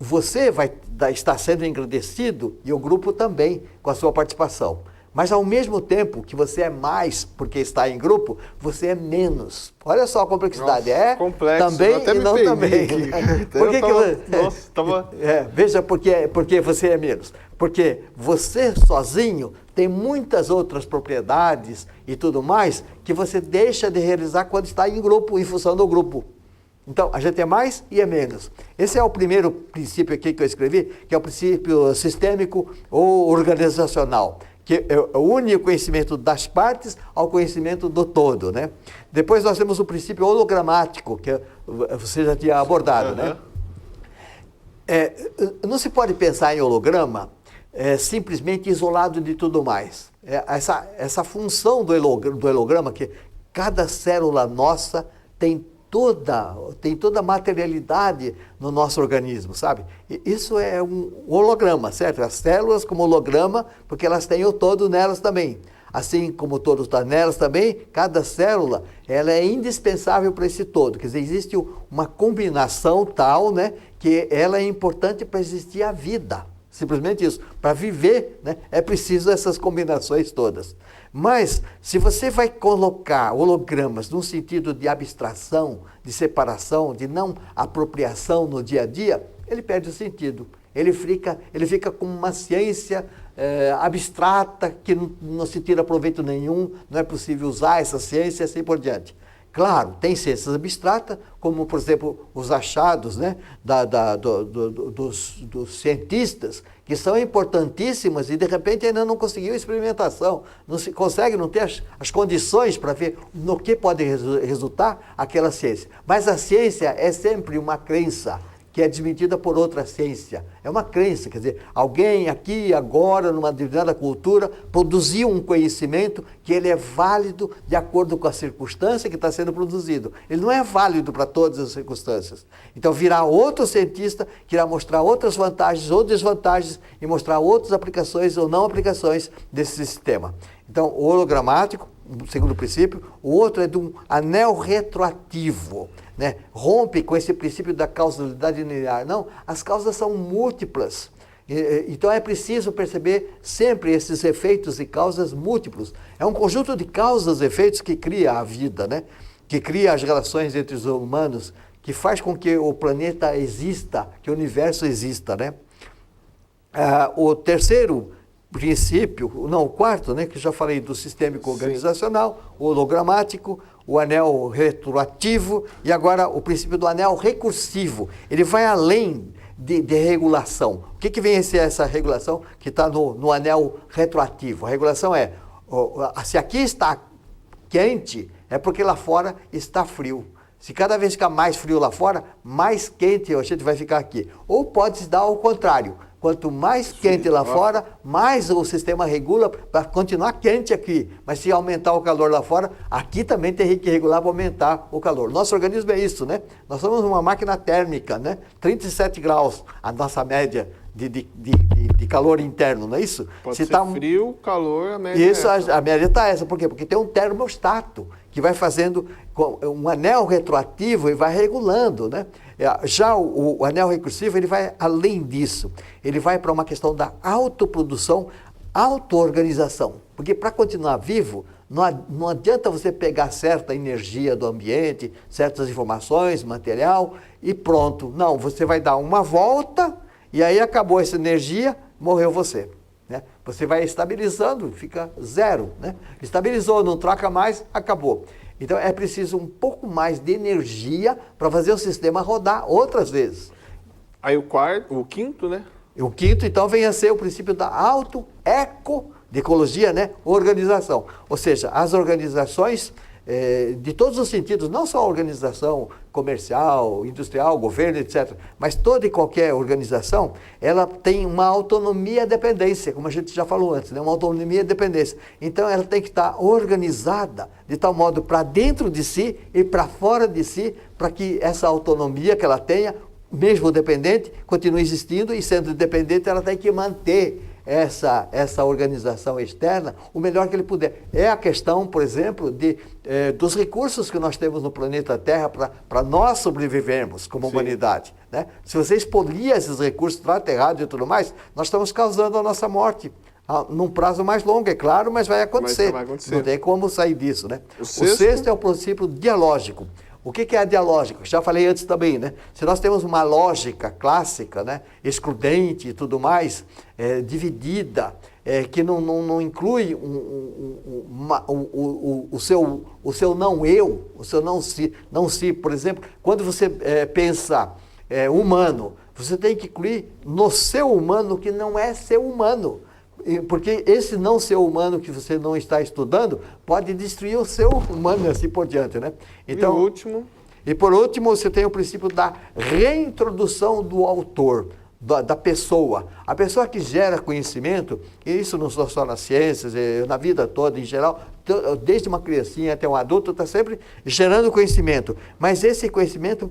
você vai estar sendo engrandecido e o grupo também com a sua participação. Mas ao mesmo tempo que você é mais porque está em grupo, você é menos. Olha só a complexidade. Nossa, complexo, também até e me não peguei também. aqui. Por que Tava... veja porque você é menos. Porque você sozinho tem muitas outras propriedades e tudo mais que você deixa de realizar quando está em grupo, em função do grupo. Então, a gente é mais e é menos. Esse é o primeiro princípio aqui que eu escrevi, que é o princípio sistêmico ou organizacional, que une o conhecimento das partes ao conhecimento do todo, né? Depois nós temos o princípio hologramático, que você já tinha abordado, né? Não se pode pensar em holograma simplesmente isolado de tudo mais. Essa função do holograma, que cada célula nossa tem toda a materialidade no nosso organismo, sabe? Isso é um holograma, certo? As células como holograma, porque elas têm o todo nelas também. Assim como o todo está nelas também, cada célula ela é indispensável para esse todo. Quer dizer, existe uma combinação tal, né, que ela é importante para existir a vida. Simplesmente isso. Para viver, né, é preciso essas combinações todas. Mas, se você vai colocar hologramas num sentido de abstração, de separação, de não apropriação no dia a dia, ele perde o sentido. Ele fica como uma ciência abstrata que não se tira proveito nenhum, não é possível usar essa ciência e assim por diante. Claro, tem ciências abstratas, como, por exemplo, os achados, né, dos cientistas, que são importantíssimas e, de repente, ainda não conseguiu experimentação, não tem as condições para ver no que pode resultar aquela ciência. Mas a ciência é sempre uma crença que é desmentida por outra ciência. É uma crença, quer dizer, alguém aqui, agora, numa determinada cultura, produziu um conhecimento que ele é válido de acordo com a circunstância que está sendo produzido. Ele não é válido para todas as circunstâncias. Então, virá outro cientista que irá mostrar outras vantagens ou desvantagens e mostrar outras aplicações ou não aplicações desse sistema. Então, o hologramático, segundo princípio, o outro é de um anel retroativo, né? Rompe com esse princípio da causalidade linear. Não, as causas são múltiplas. Então é preciso perceber sempre esses efeitos e causas múltiplos. É um conjunto de causas e efeitos que cria a vida, né? Que cria as relações entre os humanos, que faz com que o planeta exista, que o universo exista, né? O terceiro princípio, não, o quarto, né, que eu já falei do sistêmico organizacional, o hologramático, o anel retroativo e agora o princípio do anel recursivo. Ele vai além de regulação. O que vem a ser essa regulação que está no anel retroativo? A regulação é, se aqui está quente, é porque lá fora está frio. Se cada vez ficar mais frio lá fora, mais quente a gente vai ficar aqui. Ou pode se dar ao contrário. Quanto mais quente lá fora, mais o sistema regula para continuar quente aqui. Mas se aumentar o calor lá fora, aqui também tem que regular para aumentar o calor. Nosso organismo é isso, né? Nós somos uma máquina térmica, né? 37 graus, a nossa média de calor interno, não é isso? Pode se ser tá frio, calor, a média isso, é essa. a média está essa. Por quê? Porque tem um termostato que vai fazendo um anel retroativo e vai regulando, né? Já o anel recursivo, ele vai além disso. Ele vai para uma questão da autoprodução, auto-organização. Porque para continuar vivo, não adianta você pegar certa energia do ambiente, certas informações, material, e pronto. Não, você vai dar uma volta e aí acabou essa energia, morreu você. Né? Você vai estabilizando, fica zero. Né? Estabilizou, não troca mais, acabou. Então é preciso um pouco mais de energia para fazer o sistema rodar outras vezes. Aí o quinto, né? O quinto, então, vem a ser o princípio da de ecologia, né? Organização. Ou seja, as organizações de todos os sentidos, não só a organização comercial, industrial, governo, etc., mas toda e qualquer organização, ela tem uma autonomia e dependência, como a gente já falou antes, né? Uma autonomia e dependência. Então, ela tem que estar organizada de tal modo para dentro de si e para fora de si, para que essa autonomia que ela tenha, mesmo dependente, continue existindo, e sendo dependente, ela tem que manter essa organização externa o melhor que ele puder. É a questão, por exemplo, dos recursos que nós temos no planeta Terra para nós sobrevivermos como humanidade. Né? Se você expolir esses recursos, trata errado e tudo mais, nós estamos causando a nossa morte. Num prazo mais longo, é claro, mas vai acontecer. Não tem como sair disso. Né? O sexto é o princípio dialógico. O que é a dialógica? Já falei antes também, né? Se nós temos uma lógica clássica, né, excludente e tudo mais, dividida, que não inclui o seu não eu, o seu não si. Por exemplo, quando você pensa humano, você tem que incluir no seu humano que não é seu humano. Porque esse não ser humano que você não está estudando pode destruir o seu humano e assim por diante, né? Então, e por último, você tem o princípio da reintrodução do autor, da pessoa. A pessoa que gera conhecimento, e isso não só nas ciências, na vida toda em geral, desde uma criancinha até um adulto, está sempre gerando conhecimento. Mas esse conhecimento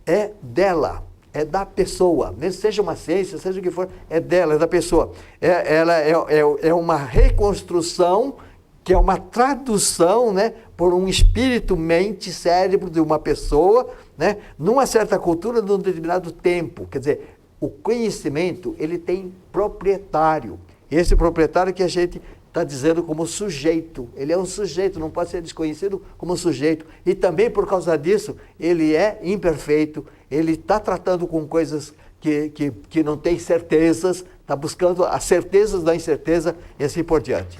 é dela. É da pessoa, mesmo seja uma ciência, seja o que for, é dela, é da pessoa. Ela é uma reconstrução, que é uma tradução, né, por um espírito, mente, cérebro de uma pessoa, né, numa certa cultura, num determinado tempo. Quer dizer, o conhecimento, ele tem proprietário. Esse proprietário que a gente está dizendo como sujeito. Ele é um sujeito, não pode ser desconhecido como sujeito. E também por causa disso, ele é imperfeito, ele está tratando com coisas que não tem certezas, está buscando as certezas da incerteza e assim por diante.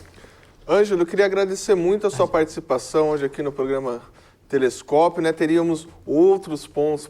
Ângelo, eu queria agradecer muito a sua participação hoje aqui no programa Telescópio, né? Teríamos outros pontos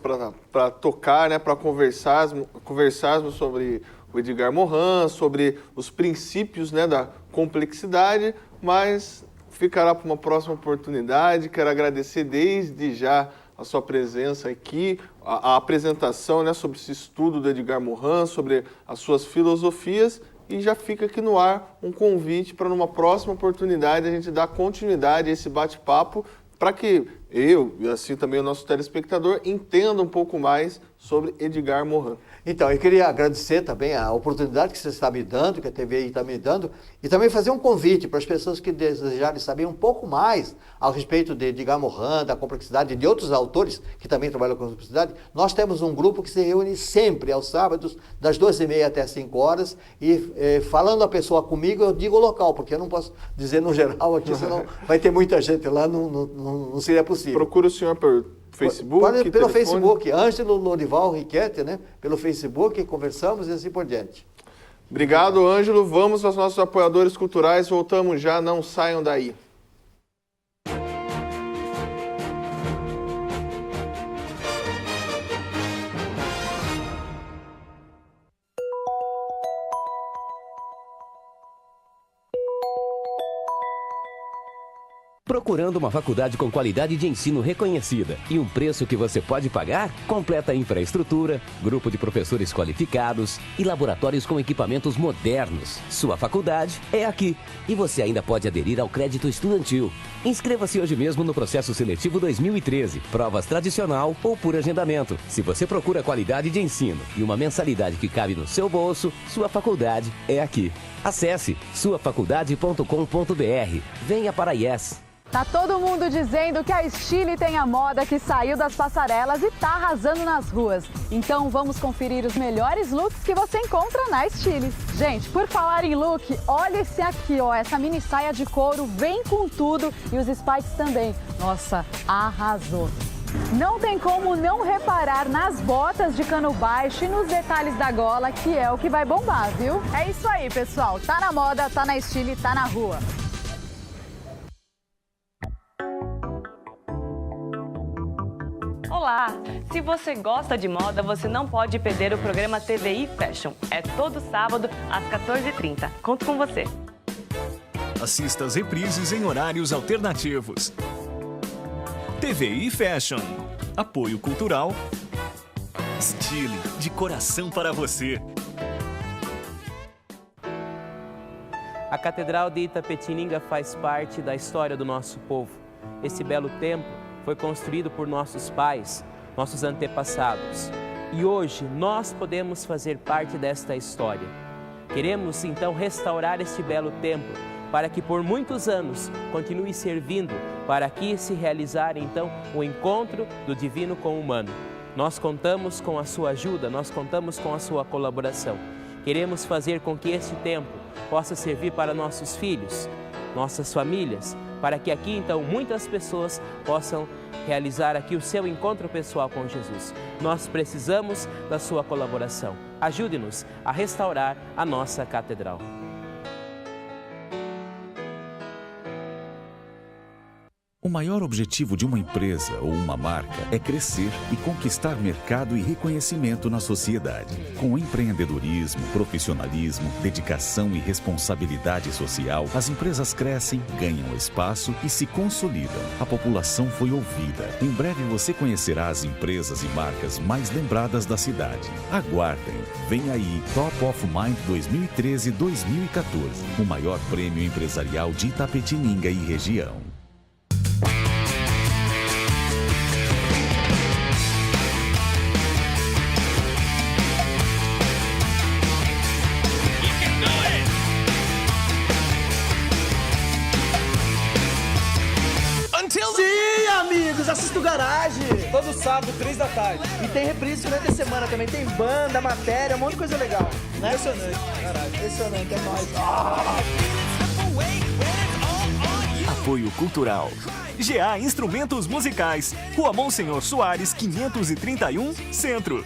para tocar, né? Para conversarmos sobre o Edgar Morin, sobre os princípios, né, da complexidade, mas ficará para uma próxima oportunidade. Quero agradecer desde já a sua presença aqui, a apresentação, né, sobre esse estudo do Edgar Morin, sobre as suas filosofias, e já fica aqui no ar um convite para numa próxima oportunidade a gente dar continuidade a esse bate-papo, para que eu e assim também o nosso telespectador entenda um pouco mais sobre Edgar Morin. Então, eu queria agradecer também a oportunidade que você está me dando, que a TVI está me dando, e também fazer um convite para as pessoas que desejarem saber um pouco mais a respeito de Edgar Morin, da complexidade e de outros autores que também trabalham com complexidade. Nós temos um grupo que se reúne sempre aos sábados, das 2h30 até as 5 horas, e falando a pessoa comigo, eu digo o local, porque eu não posso dizer no geral aqui, senão vai ter muita gente lá, não seria possível. Procura o senhor por Facebook, pelo telefone. Facebook, Ângelo Lorival Riquete, né? Pelo Facebook, conversamos e assim por diante. Obrigado, Ângelo. Vamos aos nossos apoiadores culturais. Voltamos já, não saiam daí. Procurando uma faculdade com qualidade de ensino reconhecida e um preço que você pode pagar? Completa infraestrutura, grupo de professores qualificados e laboratórios com equipamentos modernos. Sua faculdade é aqui. E você ainda pode aderir ao crédito estudantil. Inscreva-se hoje mesmo no processo seletivo 2013, provas tradicional ou por agendamento. Se você procura qualidade de ensino e uma mensalidade que cabe no seu bolso, sua faculdade é aqui. Acesse suafaculdade.com.br. Venha para a IES. Tá todo mundo dizendo que a Stile tem a moda que saiu das passarelas e tá arrasando nas ruas. Então vamos conferir os melhores looks que você encontra na Stile. Gente, por falar em look, olha esse aqui, ó, essa mini saia de couro vem com tudo e os spikes também. Nossa, arrasou. Não tem como não reparar nas botas de cano baixo e nos detalhes da gola, que é o que vai bombar, viu? É isso aí, pessoal. Tá na moda, tá na Stile, tá na rua. Olá! Se você gosta de moda, você não pode perder o programa TVI Fashion. É todo sábado, às 14h30. Conto com você. Assista as reprises em horários alternativos. TVI Fashion. Apoio cultural. Stile, de coração para você. A Catedral de Itapetininga faz parte da história do nosso povo. Esse belo templo foi construído por nossos pais, nossos antepassados. E hoje nós podemos fazer parte desta história. Queremos então restaurar este belo templo para que por muitos anos continue servindo para aqui se realizar então o encontro do divino com o humano. Nós contamos com a sua ajuda, nós contamos com a sua colaboração. Queremos fazer com que este templo possa servir para nossos filhos, nossas famílias, para que aqui então muitas pessoas possam realizar aqui o seu encontro pessoal com Jesus. Nós precisamos da sua colaboração. Ajude-nos a restaurar a nossa catedral. O maior objetivo de uma empresa ou uma marca é crescer e conquistar mercado e reconhecimento na sociedade. Com empreendedorismo, profissionalismo, dedicação e responsabilidade social, as empresas crescem, ganham espaço e se consolidam. A população foi ouvida. Em breve você conhecerá as empresas e marcas mais lembradas da cidade. Aguardem. Vem aí Top of Mind 2013-2014, o maior prêmio empresarial de Itapetininga e região. Sim, amigos, assista o Garage. Todo sábado, 3 da tarde. E tem reprise durante a semana também. Tem banda, matéria, um monte de coisa legal. Né? Impressionante. Garage. Impressionante, é nóis. Apoio cultural. GA Instrumentos Musicais. Rua Monsenhor Soares, 531, Centro.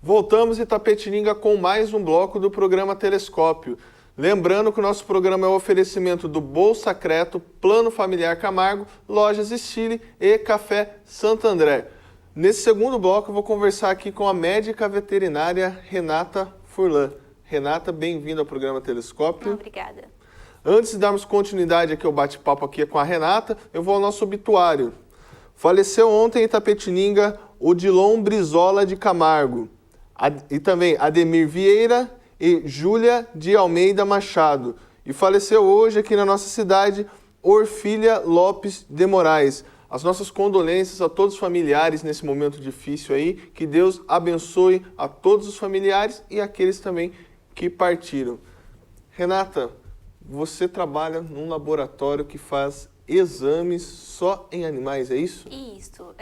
Voltamos em Itapetininga com mais um bloco do programa Telescópio. Lembrando que o nosso programa é um oferecimento do Bolsa Creto, Plano Familiar Camargo, Lojas Stile e Café Santo André. Nesse segundo bloco eu vou conversar aqui com a médica veterinária Renata Furlan. Renata, bem-vinda ao programa Telescópio. Obrigada. Antes de darmos continuidade aqui ao bate-papo aqui com a Renata, eu vou ao nosso obituário. Faleceu ontem em Itapetininga Odilon Brizola de Camargo. E também Ademir Vieira e Júlia de Almeida Machado. E faleceu hoje aqui na nossa cidade Orfília Lopes de Moraes. As nossas condolências a todos os familiares nesse momento difícil aí. Que Deus abençoe a todos os familiares e aqueles também que partiram. Renata, você trabalha num laboratório que faz exames só em animais, é isso? Isso.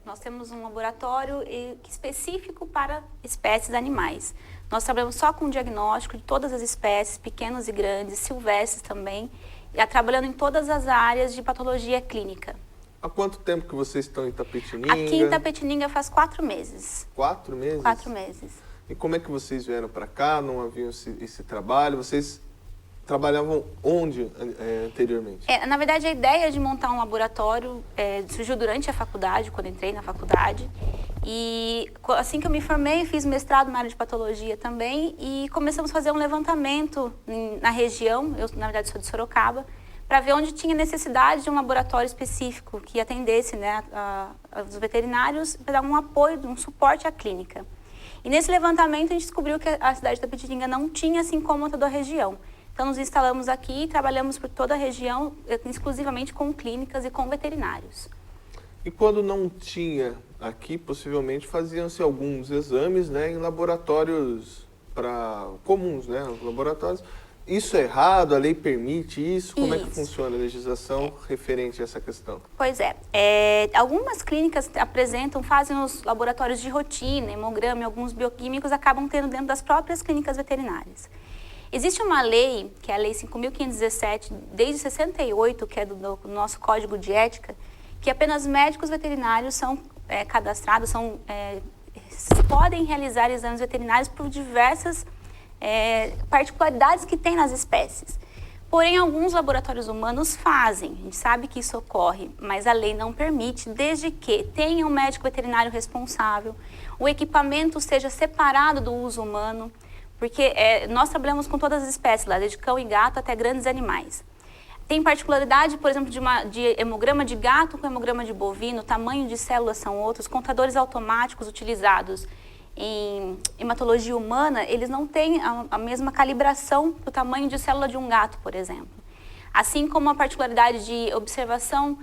Nós temos um laboratório específico para espécies animais. Nós trabalhamos só com diagnóstico de todas as espécies, pequenos e grandes, silvestres também, e trabalhando em todas as áreas de patologia clínica. Há quanto tempo que vocês estão em Itapetininga? Aqui em Itapetininga faz 4 meses. 4 meses? 4 meses. E como é que vocês vieram para cá? Não haviam esse trabalho? Vocês trabalhavam onde anteriormente? Na verdade, a ideia de montar um laboratório surgiu durante a faculdade, quando entrei na faculdade. E assim que eu me formei, fiz mestrado na área de patologia também e começamos a fazer um levantamento na região, eu na verdade sou de Sorocaba, para ver onde tinha necessidade de um laboratório específico que atendesse, né, os veterinários para dar um apoio, um suporte à clínica. E nesse levantamento a gente descobriu que a cidade de Itapetininga não tinha, assim como toda a região. Então nos instalamos aqui e trabalhamos por toda a região, exclusivamente com clínicas e com veterinários. E quando não tinha aqui, possivelmente faziam-se alguns exames, né, em laboratórios comuns, né, os laboratórios. Isso é errado? A lei permite isso? Como é que funciona a legislação referente a essa questão? Pois é. Algumas clínicas fazem os laboratórios de rotina, hemograma e alguns bioquímicos acabam tendo dentro das próprias clínicas veterinárias. Existe uma lei, que é a Lei 5.517, desde 68, que é do nosso Código de Ética, que apenas médicos veterinários são cadastrados, podem realizar exames veterinários por diversas particularidades que tem nas espécies. Porém, alguns laboratórios humanos fazem, a gente sabe que isso ocorre, mas a lei não permite, desde que tenha um médico veterinário responsável, o equipamento seja separado do uso humano, porque nós trabalhamos com todas as espécies, lá, desde cão e gato até grandes animais. Tem particularidade, por exemplo, de hemograma de gato com hemograma de bovino, tamanho de células são outros, contadores automáticos utilizados em hematologia humana, eles não têm a mesma calibração do tamanho de célula de um gato, por exemplo. Assim como a particularidade de observação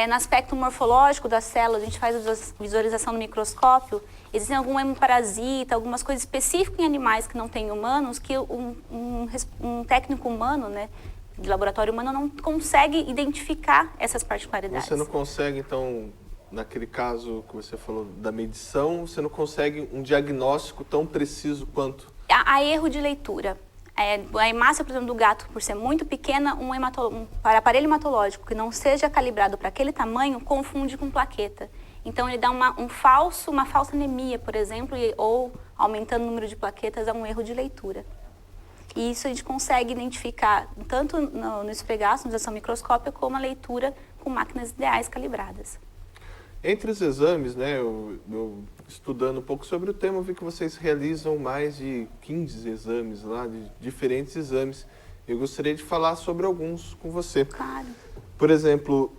no aspecto morfológico das células, a gente faz a visualização no microscópio, existem algum hemoparasita, algumas coisas específicas em animais que não têm humanos, que um técnico humano, né, de laboratório humano, não consegue identificar essas particularidades. Você não consegue, então, naquele caso que você falou da medição, você não consegue um diagnóstico tão preciso quanto? Há erro de leitura. A hemácia, por exemplo, do gato, por ser muito pequena, para aparelho hematológico que não seja calibrado para aquele tamanho, confunde com plaqueta. Então, ele dá uma falsa anemia, por exemplo, ou aumentando o número de plaquetas, é um erro de leitura. E isso a gente consegue identificar tanto no esfregaço, na visão microscópica, como a leitura com máquinas ideais calibradas. Entre os exames, né, eu estudando um pouco sobre o tema, eu vi que vocês realizam mais de 15 exames lá, de diferentes exames. Eu gostaria de falar sobre alguns com você. Claro. Por exemplo,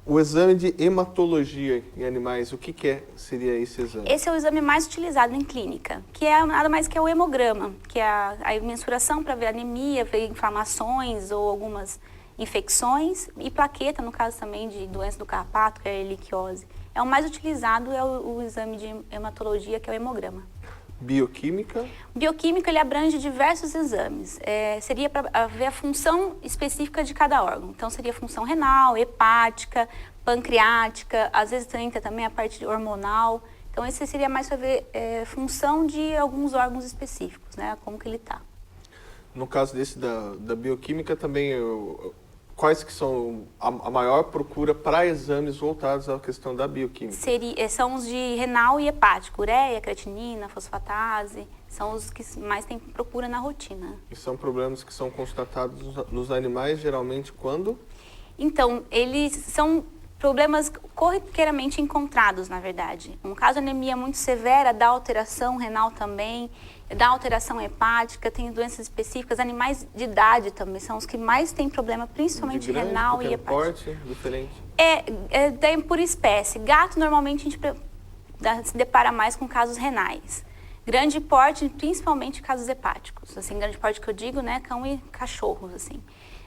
o exame de hematologia em animais, o que seria esse exame? Esse é o exame mais utilizado em clínica, que é nada mais que o hemograma, que é a mensuração para ver anemia, ver inflamações ou algumas infecções, e plaqueta, no caso também de doença do carrapato, que é a erliquiose. O mais utilizado é o exame de hematologia, que é o hemograma. Bioquímica? Bioquímica, ele abrange diversos exames. Seria para ver a função específica de cada órgão. Então, seria função renal, hepática, pancreática, às vezes entra também a parte hormonal. Então, esse seria mais para ver função de alguns órgãos específicos, né? Como que ele está. No caso desse da bioquímica também, quais que são a maior procura para exames voltados à questão da bioquímica? São os de renal e hepático, ureia, creatinina, fosfatase, são os que mais tem procura na rotina. E são problemas que são constatados nos animais, geralmente, quando? Então, eles são problemas corriqueiramente encontrados, na verdade. No caso, a anemia muito severa dá alteração renal também, dá alteração hepática, tem doenças específicas, animais de idade também são os que mais têm problema, principalmente grande, renal e hepático. Porte, diferente? Daí por espécie. Gato, normalmente, a gente se depara mais com casos renais. Grande porte, principalmente casos hepáticos. Assim, grande porte que eu digo, né, cão e cachorros, assim.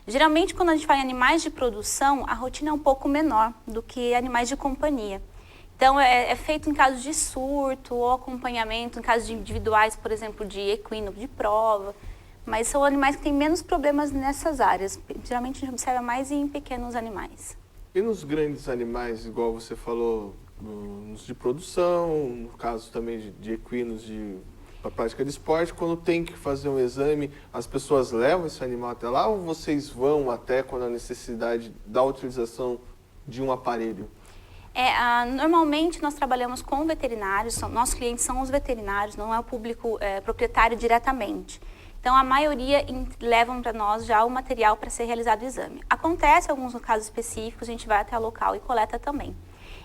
Geralmente, quando a gente fala em animais de produção, a rotina é um pouco menor do que animais de companhia. Então, é feito em casos de surto ou acompanhamento, em casos individuais, por exemplo, de equino de prova. Mas são animais que têm menos problemas nessas áreas. Geralmente, a gente observa mais em pequenos animais. E nos grandes animais, igual você falou, nos de produção, no caso também de equinos para prática de esporte, quando tem que fazer um exame, as pessoas levam esse animal até lá ou vocês vão até quando há necessidade da utilização de um aparelho? Normalmente nós trabalhamos com veterinários, nossos clientes são os veterinários, não é o público proprietário diretamente. Então a maioria levam para nós já o material para ser realizado o exame. Acontece alguns casos específicos, a gente vai até o local e coleta também.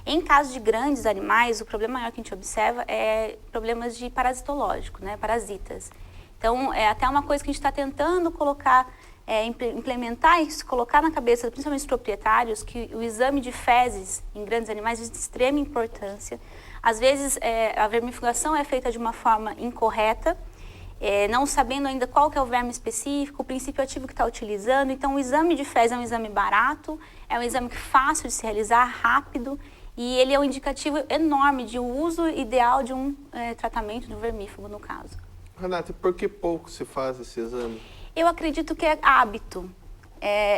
Em caso de grandes animais, o problema maior que a gente observa é problemas de parasitológico, né, parasitas. Então, é até uma coisa que a gente está tentando colocar, implementar e colocar na cabeça, principalmente os proprietários, que o exame de fezes em grandes animais é de extrema importância. Às vezes, a vermifugação é feita de uma forma incorreta, não sabendo ainda qual que é o verme específico, o princípio ativo que está utilizando. Então, o exame de fezes é um exame barato, é um exame fácil de se realizar, rápido, e ele é um indicativo enorme de uso ideal de um tratamento do vermífugo, no caso. Renata, e por que pouco se faz esse exame? Eu acredito que é hábito.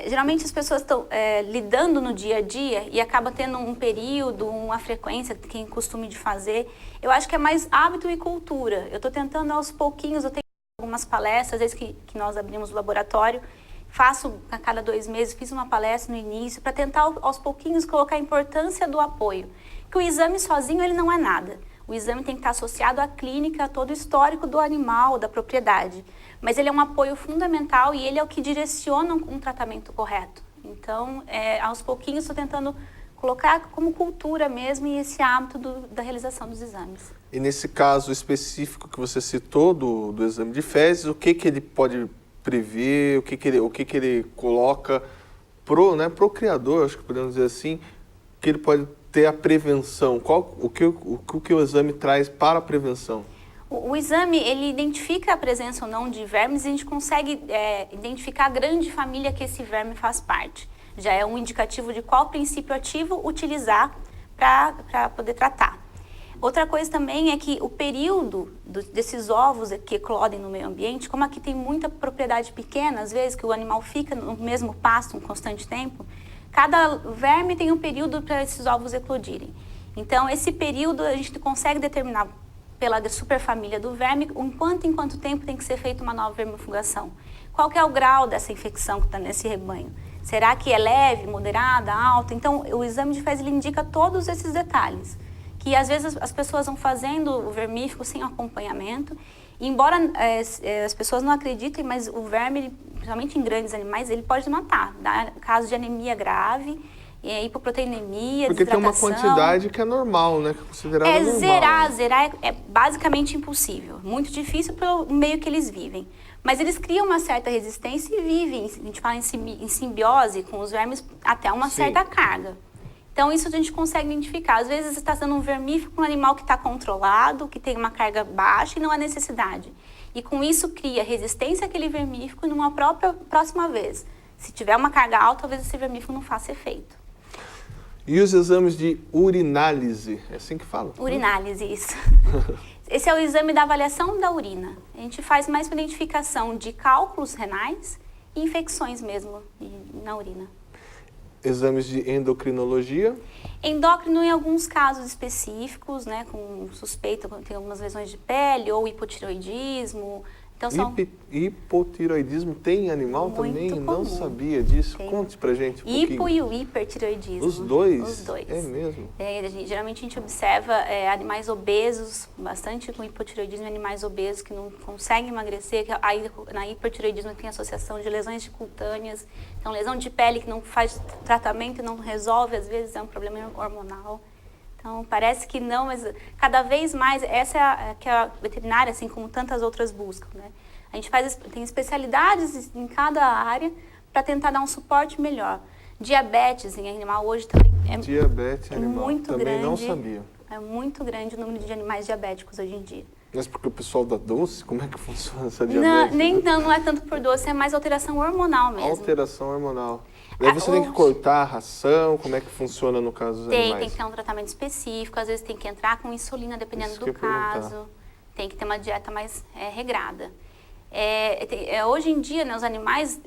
Geralmente as pessoas estão lidando no dia a dia e acaba tendo um período, uma frequência que tem costume de fazer. Eu acho que é mais hábito e cultura. Eu estou tentando aos pouquinhos, eu tenho algumas palestras, desde que nós abrimos o laboratório, faço a cada 2 meses, fiz uma palestra no início, para tentar aos pouquinhos colocar a importância do apoio. Que o exame sozinho ele não é nada. O exame tem que estar associado à clínica, a todo o histórico do animal, da propriedade. Mas ele é um apoio fundamental e ele é o que direciona um tratamento correto. Então, aos pouquinhos, estou tentando colocar como cultura mesmo e esse hábito da realização dos exames. E nesse caso específico que você citou do exame de fezes, o que ele pode prever, o que ele coloca pro criador, acho que podemos dizer assim, que ele pode ter a prevenção? O que o exame traz para a prevenção? O exame, ele identifica a presença ou não de vermes e a gente consegue identificar a grande família que esse verme faz parte. Já é um indicativo de qual princípio ativo utilizar para poder tratar. Outra coisa também é que o período desses ovos que eclodem no meio ambiente, como aqui tem muita propriedade pequena, às vezes que o animal fica no mesmo pasto um constante tempo, cada verme tem um período para esses ovos eclodirem. Então, esse período a gente consegue determinar pela superfamília do verme em quanto tempo tem que ser feita uma nova vermifugação. Qual que é o grau dessa infecção que está nesse rebanho? Será que é leve, moderada, alta? Então, o exame de fezes ele indica todos esses detalhes. Que às vezes as pessoas vão fazendo o vermífugo sem acompanhamento. E, embora as pessoas não acreditem, mas o verme, principalmente em grandes animais, ele pode matar. Dá caso de anemia grave, hipoproteinemia, porque tem uma desidratação. quantidade que é normal, né? Que é considerada normal. Zerar é basicamente impossível. Muito difícil pelo meio que eles vivem. Mas eles criam uma certa resistência e vivem, a gente fala em simbiose com os vermes até uma certa carga. Então, isso a gente consegue identificar. Às vezes, você está dando um vermífugo para um animal que está controlado, que tem uma carga baixa e não há necessidade. E com isso, cria resistência àquele vermífugo numa próxima vez. Se tiver uma carga alta, talvez esse vermífugo não faça efeito. E os exames de urinálise? É assim que fala? Urinálise, isso. Esse é o exame da avaliação da urina. A gente faz mais para identificação de cálculos renais e infecções mesmo na urina. Exames de endocrinologia? Endócrino em alguns casos específicos, né, com suspeita, quando tem algumas lesões de pele ou hipotireoidismo. Então, hipotireoidismo tem em animal também? Comum. Não sabia disso. Conte pra gente um pouquinho. Hipo e o hipertireoidismo. Os dois? Os dois. É mesmo? Geralmente a gente observa animais obesos, bastante com hipotireoidismo, animais obesos que não conseguem emagrecer. Aí na hipertireoidismo tem associação de lesões cutâneas. Então, lesão de pele que não faz tratamento e não resolve, às vezes é um problema hormonal. Então, parece que não, mas cada vez mais, essa é que a veterinária, assim como tantas outras, buscam, né? A gente tem especialidades em cada área para tentar dar um suporte melhor. Diabetes em animal hoje também diabetes animal. Muito também grande. Não sabia. É muito grande o número de animais diabéticos hoje em dia. Mas porque o pessoal dá doce? Como é que funciona essa diabetes? Não é tanto por doce, é mais alteração hormonal mesmo. Alteração hormonal. Daí você tem que cortar a ração, como é que funciona no caso dos animais? Tem que ter um tratamento específico, às vezes tem que entrar com insulina, dependendo do caso. Tem que ter uma dieta mais regrada. Hoje em dia, né, os animais,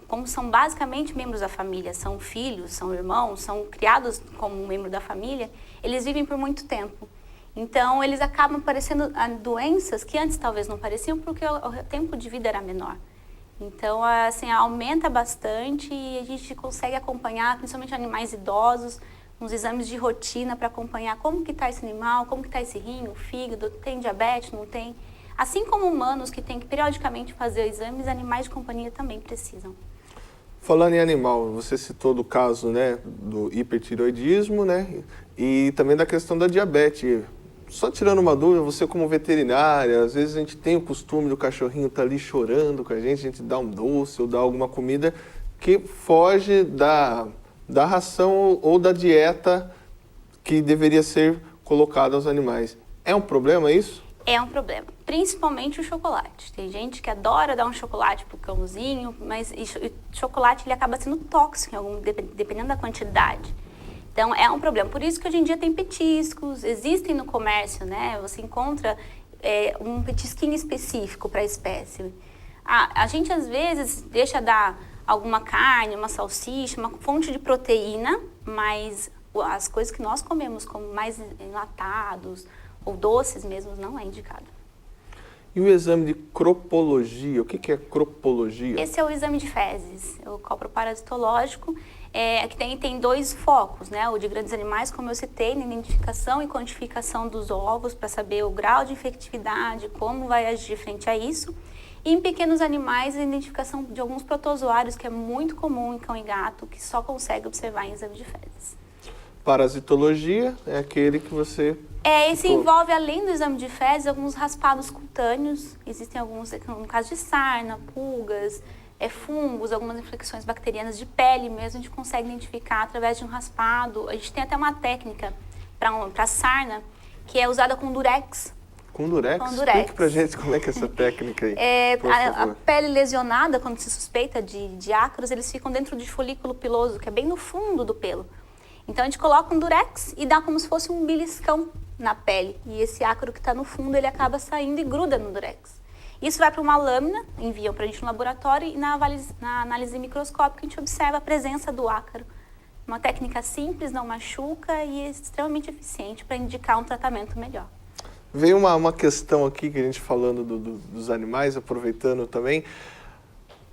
como são basicamente membros da família, são filhos, são irmãos, são criados como um membro da família, eles vivem por muito tempo. Então, eles acabam parecendo doenças que antes talvez não pareciam porque o tempo de vida era menor. Então, assim, aumenta bastante e a gente consegue acompanhar, principalmente animais idosos, uns exames de rotina para acompanhar como que está esse animal, como que está esse rim, o fígado, tem diabetes, não tem. Assim como humanos que têm que periodicamente fazer exames, animais de companhia também precisam. Falando em animal, você citou do caso, né, do hipertireoidismo, né, e também da questão da diabetes. Só tirando uma dúvida, você como veterinária, às vezes a gente tem o costume do cachorrinho estar ali chorando com a gente dá um doce ou dá alguma comida que foge da ração ou da dieta que deveria ser colocada aos animais. É um problema isso? É um problema, principalmente o chocolate. Tem gente que adora dar um chocolate pro cãozinho, mas o chocolate ele acaba sendo tóxico, dependendo da quantidade. Então é um problema. Por isso que hoje em dia tem petiscos, existem no comércio, né? Você encontra um petisquinho específico para a espécie. A gente às vezes deixa dar alguma carne, uma salsicha, uma fonte de proteína, mas as coisas que nós comemos, como mais enlatados ou doces mesmo, não é indicado. E o exame de cropologia, o que é cropologia? Esse é o exame de fezes, o coproparasitológico, que tem dois focos, né? O de grandes animais, como eu citei, na identificação e quantificação dos ovos, para saber o grau de infectividade, como vai agir frente a isso. E em pequenos animais, a identificação de alguns protozoários, que é muito comum em cão e gato, que só consegue observar em exame de fezes. Parasitologia é aquele que você... Esse envolve, além do exame de fezes, alguns raspados cutâneos. Existem alguns, no caso de sarna, pulgas, fungos, algumas infecções bacterianas de pele mesmo, a gente consegue identificar através de um raspado. A gente tem até uma técnica para sarna, que é usada com durex. Com durex? Com durex. Explique pra gente como é que é essa técnica aí, a pele lesionada, quando se suspeita de ácaros, eles ficam dentro de folículo piloso, que é bem no fundo do pelo. Então a gente coloca um durex e dá como se fosse um beliscão na pele. E esse ácaro que está no fundo, ele acaba saindo e gruda no durex. Isso vai para uma lâmina, enviam para a gente no laboratório e na análise microscópica a gente observa a presença do ácaro. Uma técnica simples, não machuca e é extremamente eficiente para indicar um tratamento melhor. Veio uma questão aqui que a gente falando dos animais, aproveitando também,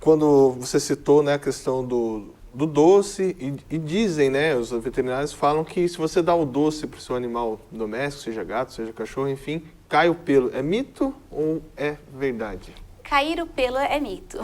quando você citou, né, a questão do doce e dizem, né, os veterinários falam que se você dá o doce para o seu animal doméstico, seja gato, seja cachorro, enfim, cai o pelo. É mito ou é verdade? Cair o pelo é mito.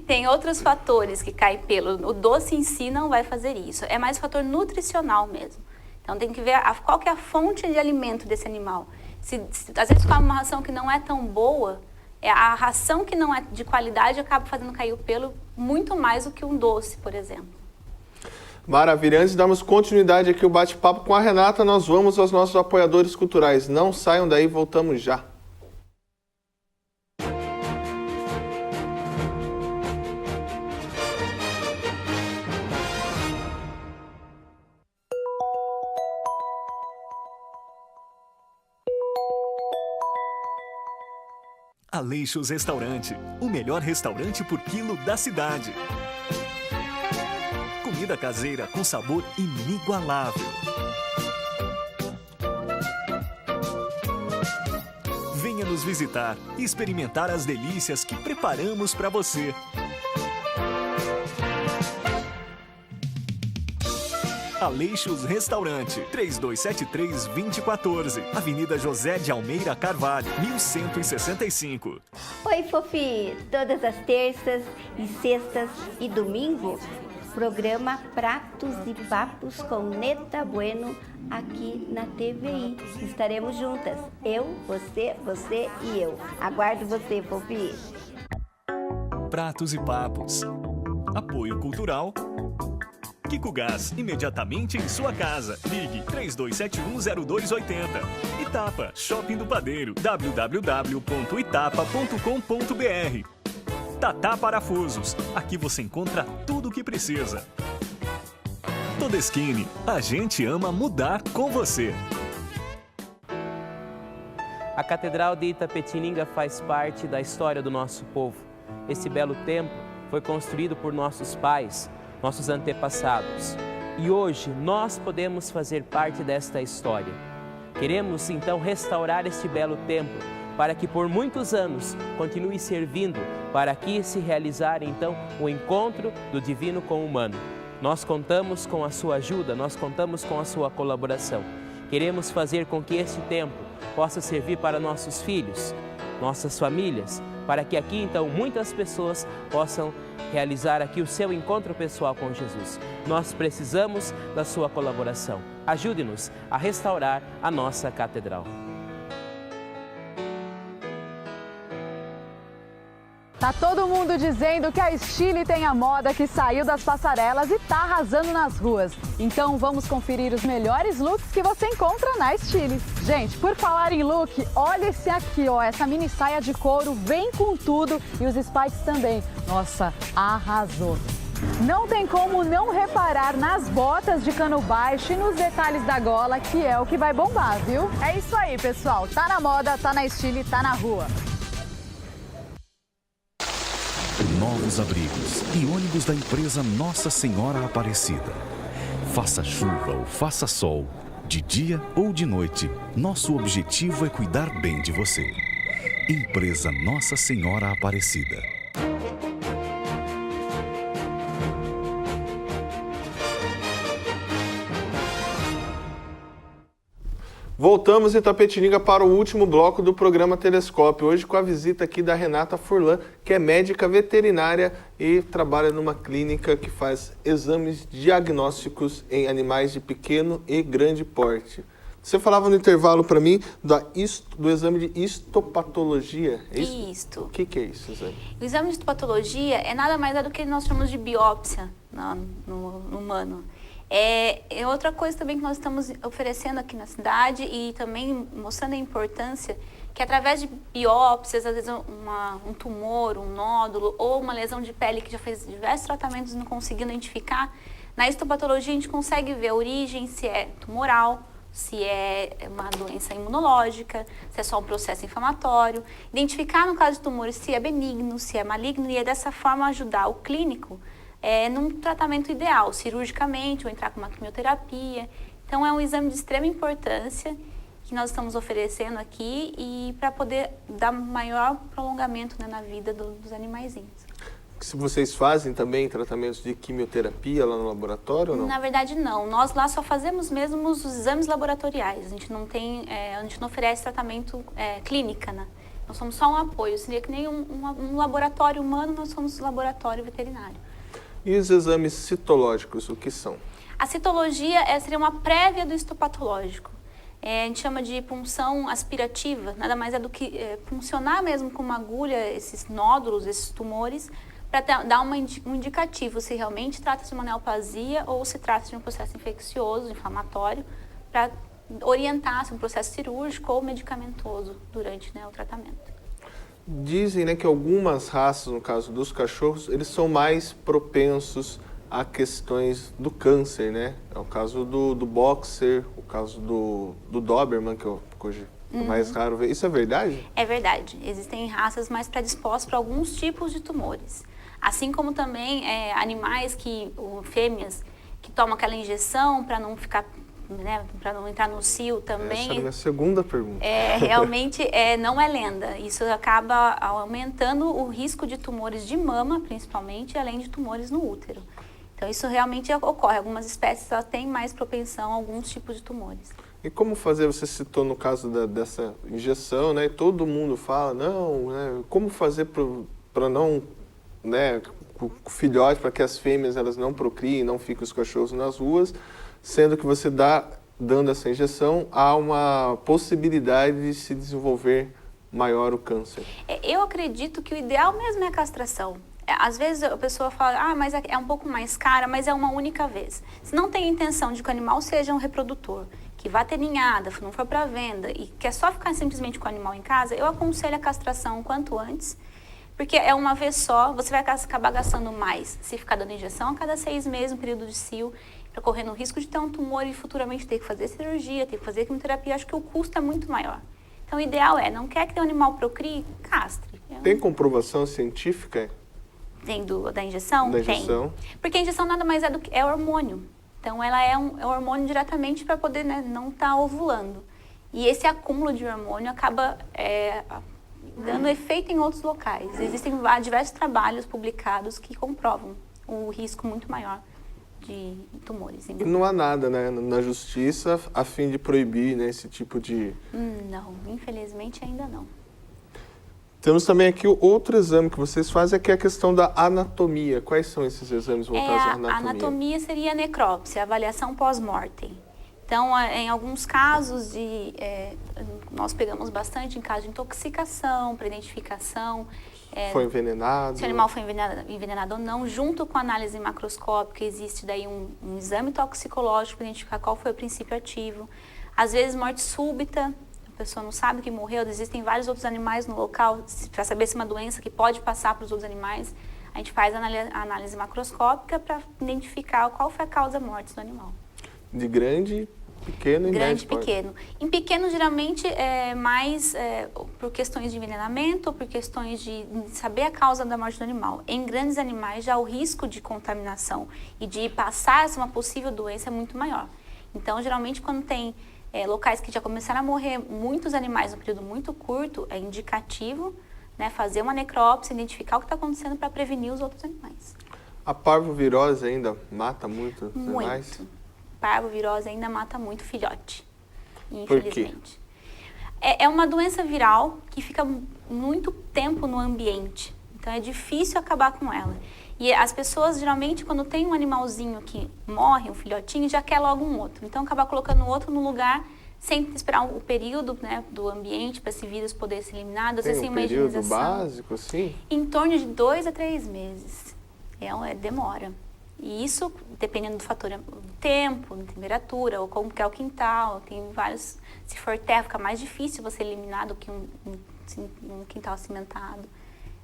Tem outros fatores que caem pelo. O doce em si não vai fazer isso. É mais fator nutricional mesmo. Então tem que ver qual que é a fonte de alimento desse animal. Se às vezes come uma ração que não é tão boa, a ração que não é de qualidade acaba fazendo cair o pelo muito mais do que um doce, por exemplo. Maravilha. Antes de darmos continuidade aqui o bate-papo com a Renata, nós vamos aos nossos apoiadores culturais. Não saiam daí, voltamos já. Aleixos Restaurante, o melhor restaurante por quilo da cidade. Comida caseira com sabor inigualável. Venha nos visitar e experimentar as delícias que preparamos para você. Aleixos Restaurante, 3273-2014, Avenida José de Almeida Carvalho, 1165. Oi, Fofi! Todas as terças e sextas e domingo, programa Pratos e Papos com Neta Bueno aqui na TVI. Estaremos juntas, eu, você e eu. Aguardo você, Fofi! Pratos e Papos. Apoio Cultural Kiko Gás, imediatamente em sua casa. Ligue 32710280. Itapa, Shopping do Padeiro, www.itapa.com.br. Tatá Parafusos, aqui você encontra tudo o que precisa. Todeskine, a gente ama mudar com você. A Catedral de Itapetininga faz parte da história do nosso povo. Esse belo templo foi construído por nossos pais, nossos antepassados. E hoje nós podemos fazer parte desta história. Queremos então restaurar este belo templo para que por muitos anos continue servindo para aqui se realizar então o encontro do divino com o humano. Nós contamos com a sua ajuda, nós contamos com a sua colaboração. Queremos fazer com que este templo possa servir para nossos filhos, nossas famílias, para que aqui então muitas pessoas possam realizar aqui o seu encontro pessoal com Jesus. Nós precisamos da sua colaboração. Ajude-nos a restaurar a nossa catedral. Tá todo mundo dizendo que a Stile tem a moda que saiu das passarelas e tá arrasando nas ruas. Então vamos conferir os melhores looks que você encontra na Stile. Gente, por falar em look, olha esse aqui, ó, essa mini saia de couro vem com tudo e os spikes também. Nossa, arrasou! Não tem como não reparar nas botas de cano baixo e nos detalhes da gola, que é o que vai bombar, viu? É isso aí, pessoal. Tá na moda, tá na Stile, tá na rua. Novos abrigos e ônibus da empresa Nossa Senhora Aparecida. Faça chuva ou faça sol, de dia ou de noite, nosso objetivo é cuidar bem de você. Empresa Nossa Senhora Aparecida. Voltamos em Itapetininga para o último bloco do programa Telescópio. Hoje com a visita aqui da Renata Furlan, que é médica veterinária e trabalha numa clínica que faz exames diagnósticos em animais de pequeno e grande porte. Você falava no intervalo para mim do exame de histopatologia. É isso? Isto. O que é isso, exame? O exame de histopatologia é nada mais do que nós chamamos de biópsia no humano. É outra coisa também que nós estamos oferecendo aqui na cidade e também mostrando a importância que através de biópsias, às vezes um tumor, um nódulo ou uma lesão de pele que já fez diversos tratamentos e não conseguindo identificar, na histopatologia a gente consegue ver a origem, se é tumoral, se é uma doença imunológica, se é só um processo inflamatório, identificar no caso de tumores se é benigno, se é maligno e dessa forma ajudar o clínico num tratamento ideal, cirurgicamente ou entrar com uma quimioterapia. Então é um exame de extrema importância que nós estamos oferecendo aqui e para poder dar maior prolongamento na vida dos animaizinhos. Se vocês fazem também tratamentos de quimioterapia lá no laboratório ou não? Na verdade não, nós lá só fazemos mesmo os exames laboratoriais, a gente não oferece tratamento clínica, né? Nós somos só um apoio, seria que nem um laboratório humano, nós somos um laboratório veterinário. E os exames citológicos, o que são? A citologia seria uma prévia do histopatológico. A gente chama de punção aspirativa, nada mais é do que puncionar mesmo com uma agulha esses nódulos, esses tumores, para dar um indicativo se realmente trata-se de uma neoplasia ou se trata de um processo infeccioso, inflamatório, para orientar se é um processo cirúrgico ou medicamentoso durante o tratamento. Dizem, né, que algumas raças, no caso dos cachorros, eles são mais propensos a questões do câncer, né? É o caso do boxer, o caso do Doberman, que hoje é mais raro ver. Isso é verdade? É verdade. Existem raças mais predispostas para alguns tipos de tumores. Assim como também animais fêmeas, que tomam aquela injeção para não ficar, né, para não entrar no cio também. Essa é a minha segunda pergunta. Realmente não é lenda. Isso acaba aumentando o risco de tumores de mama, principalmente, além de tumores no útero. Então isso realmente ocorre. Algumas espécies têm mais propensão a alguns tipos de tumores. E como fazer? Você citou no caso dessa injeção, né? E todo mundo fala, não, né? Como fazer para não, né, o filhote, para que as fêmeas elas não procriem, não fiquem os cachorros nas ruas, sendo que você dando essa injeção, há uma possibilidade de se desenvolver maior o câncer. Eu acredito que o ideal mesmo é a castração. Às vezes a pessoa fala, mas é um pouco mais cara, mas é uma única vez. Se não tem intenção de que o animal seja um reprodutor, que vá ter ninhada, não for para venda e quer só ficar simplesmente com o animal em casa, eu aconselho a castração o quanto antes, porque é uma vez só, você vai acabar gastando mais se ficar dando injeção a cada 6 meses, um período de cio, para correr no risco de ter um tumor e futuramente ter que fazer cirurgia, ter que fazer quimioterapia. Acho que o custo é muito maior. Então o ideal não quer que o animal procrie, castre. Tem comprovação científica? Tem da injeção? Da injeção. Tem. Porque a injeção nada mais é do que hormônio. Então ela é um hormônio diretamente para poder, né, não estar ovulando. E esse acúmulo de hormônio acaba dando efeito em outros locais. Existem diversos trabalhos publicados que comprovam o risco muito maior de tumores. E não há nada, né, na justiça a fim de proibir, né, esse tipo de... Não, infelizmente ainda não. Temos também aqui outro exame que vocês fazem, que é a questão da anatomia. Quais são esses exames voltados à anatomia? A anatomia seria a necrópsia, a avaliação pós-mortem. Então, em alguns casos, nós pegamos bastante em caso de intoxicação, para identificação. Foi envenenado? Se o animal foi envenenado ou não. Junto com a análise macroscópica, existe daí um exame toxicológico para identificar qual foi o princípio ativo. Às vezes, morte súbita, a pessoa não sabe que morreu, existem vários outros animais no local, para saber se é uma doença que pode passar para os outros animais, a gente faz a análise macroscópica para identificar qual foi a causa da morte do animal. De grande, pequeno e grande, médio? Pequeno. Em pequeno, geralmente, é mais por questões de envenenamento ou por questões de saber a causa da morte do animal. Em grandes animais, já o risco de contaminação e de passar uma possível doença é muito maior. Então, geralmente, quando tem locais que já começaram a morrer muitos animais num período muito curto, é indicativo, né, fazer uma necrópsia, identificar o que está acontecendo para prevenir os outros animais. A parvovirose ainda mata muito os animais? Muito. Parvovirose ainda mata muito filhote, infelizmente. Por quê? É uma doença viral que fica muito tempo no ambiente, então é difícil acabar com ela. E as pessoas, geralmente, quando tem um animalzinho que morre, um filhotinho, já quer logo um outro. Então, acaba colocando o outro no lugar sem esperar o período, né, do ambiente para esse vírus poder ser eliminado. Às vezes tem uma período básico, sim? Em torno de 2 a 3 meses. Demora. E isso, dependendo do fator tempo, temperatura, ou como que é o quintal, tem vários... Se for terra, fica mais difícil você eliminar do que um quintal cimentado.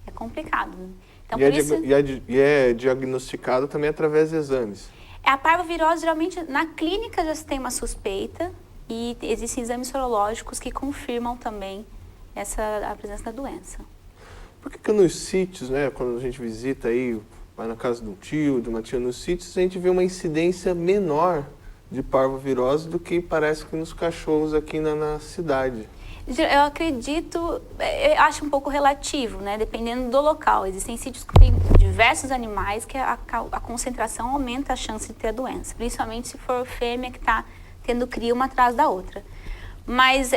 É complicado, né? Então, e é diagnosticado também através de exames? A parvovirose, geralmente, na clínica já se tem uma suspeita e existem exames sorológicos que confirmam também a presença da doença. Por que nos sítios, né, quando a gente visita aí, vai na casa de um tio, de uma tia nos sítios, a gente vê uma incidência menor de parvovirose do que parece que nos cachorros aqui na cidade? Eu acredito, eu acho um pouco relativo, né? Dependendo do local. Existem sítios que tem diversos animais que a concentração aumenta a chance de ter a doença, principalmente se for fêmea que está tendo cria uma atrás da outra. Mas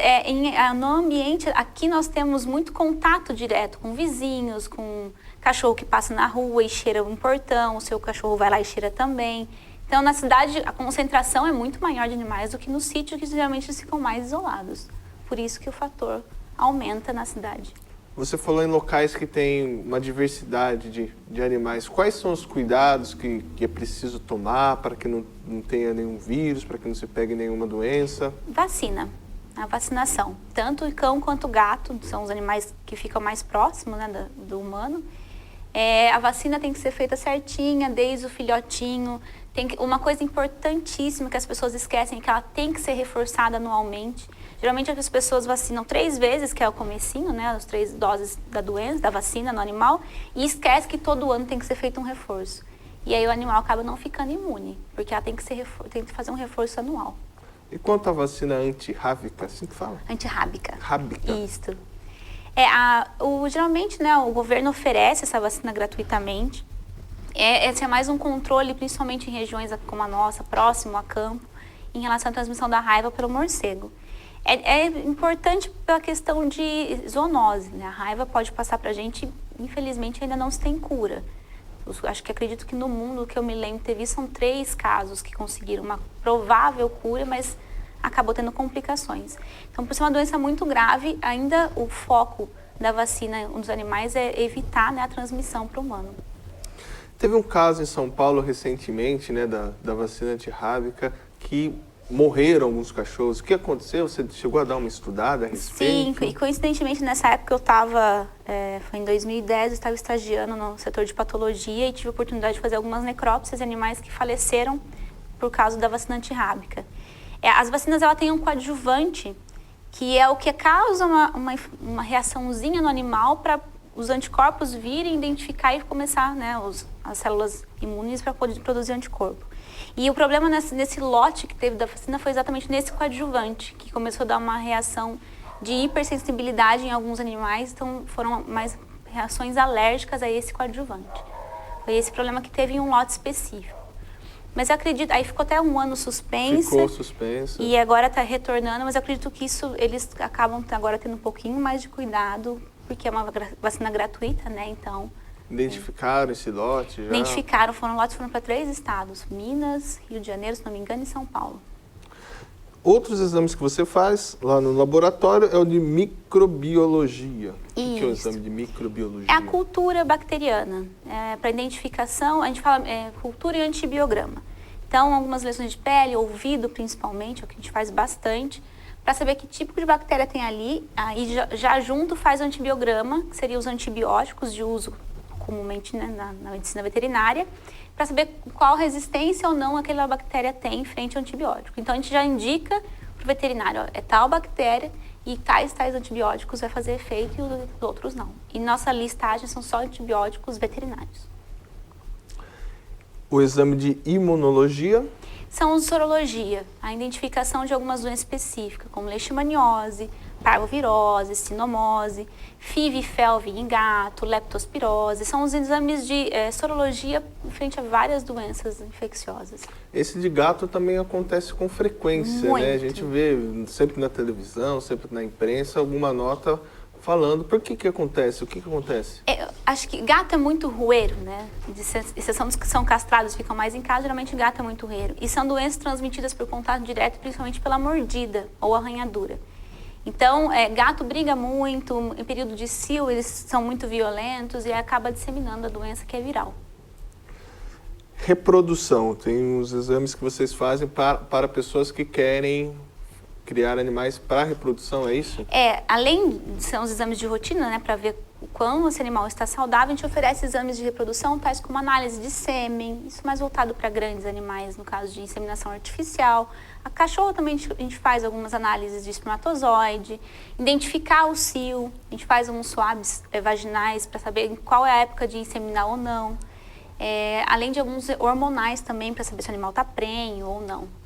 no ambiente, aqui nós temos muito contato direto com vizinhos, com cachorro que passa na rua e cheira um portão, o seu cachorro vai lá e cheira também. Então, na cidade, a concentração é muito maior de animais do que nos sítios que geralmente ficam mais isolados. Por isso que o fator aumenta na cidade. Você falou em locais que tem uma diversidade de animais. Quais são os cuidados que é preciso tomar para que não tenha nenhum vírus, para que não se pegue nenhuma doença? Vacina. A vacinação. Tanto o cão quanto o gato, são os animais que ficam mais próximos, né, do humano. A vacina tem que ser feita certinha, desde o filhotinho. Uma coisa importantíssima que as pessoas esquecem é que ela tem que ser reforçada anualmente. Geralmente as pessoas vacinam 3 vezes, que é o comecinho, né, as 3 doses da doença, da vacina no animal, e esquece que todo ano tem que ser feito um reforço. E aí o animal acaba não ficando imune, porque ela tem que fazer um reforço anual. E quanto à vacina antirrábica, assim que fala? Antirrábica. Rábica. Isso. Geralmente, né, o governo oferece essa vacina gratuitamente. Esse é mais um controle, principalmente em regiões como a nossa, próximo a campo, em relação à transmissão da raiva pelo morcego. É importante pela questão de zoonose, né? A raiva pode passar para a gente, infelizmente ainda não se tem cura. Acredito que no mundo, que eu me lembro, teve são 3 casos que conseguiram uma provável cura, mas acabou tendo complicações. Então, por ser uma doença muito grave, ainda o foco da vacina dos animais é evitar, né, a transmissão para o humano. Teve um caso em São Paulo recentemente, né, da vacina antirrábica, que morreram alguns cachorros. O que aconteceu? Você chegou a dar uma estudada a respeito? Sim, e coincidentemente nessa época eu estava, foi em 2010, eu estava estagiando no setor de patologia e tive a oportunidade de fazer algumas necrópsias de animais que faleceram por causa da vacina antirrábica. As vacinas, ela tem um coadjuvante, que é o que causa uma reaçãozinha no animal para os anticorpos virem identificar e começar, né, as células imunes para poder produzir anticorpo. E o problema nesse lote que teve da vacina foi exatamente nesse coadjuvante, que começou a dar uma reação de hipersensibilidade em alguns animais, então foram mais reações alérgicas a esse coadjuvante. Foi esse problema que teve em um lote específico. Mas eu acredito, aí ficou até um ano suspenso. Ficou suspenso. E agora está retornando, mas eu acredito que isso, eles acabam agora tendo um pouquinho mais de cuidado porque é uma vacina gratuita, né? Então... Identificaram esse lote já? Identificaram, lotes foram para 3 estados, Minas, Rio de Janeiro, se não me engano, e São Paulo. Outros exames que você faz lá no laboratório é o de microbiologia. O que é o exame de microbiologia? É a cultura bacteriana. Para identificação, a gente fala cultura e antibiograma. Então, algumas lesões de pele, ouvido principalmente, é o que a gente faz bastante, para saber que tipo de bactéria tem ali. Aí já junto faz o antibiograma, que seria os antibióticos de uso comumente, né, na medicina veterinária, para saber qual resistência ou não aquela bactéria tem frente ao antibiótico. Então, a gente já indica para o veterinário, é tal bactéria e tais antibióticos vai fazer efeito e os outros não. E nossa listagem são só antibióticos veterinários. O exame de imunologia? São os de sorologia, a identificação de algumas doenças específicas, como leishmaniose, parvovirose, sinomose, FIV e FeLV em gato, leptospirose. São os exames de sorologia frente a várias doenças infecciosas. Esse de gato também acontece com frequência, Muito. né? A gente vê sempre na televisão, sempre na imprensa, alguma nota falando. Por que acontece? O que acontece? Acho que gato é muito rueiro, né? De exceção dos que são castrados, ficam mais em casa, geralmente gato é muito rueiro. E são doenças transmitidas por contato direto, principalmente pela mordida ou arranhadura. Então, gato briga muito, em período de cio eles são muito violentos e acaba disseminando a doença que é viral. Reprodução, tem os exames que vocês fazem para pessoas que querem criar animais para reprodução, é isso? Além de ser os exames de rotina, né, para ver o quão esse animal está saudável, a gente oferece exames de reprodução, tais como análise de sêmen, isso mais voltado para grandes animais, no caso de inseminação artificial. A cachorro também a gente faz algumas análises de espermatozoide, identificar o cio, a gente faz uns swabs vaginais para saber qual é a época de inseminar ou não. Além de alguns hormonais também, para saber se o animal está prenho ou não.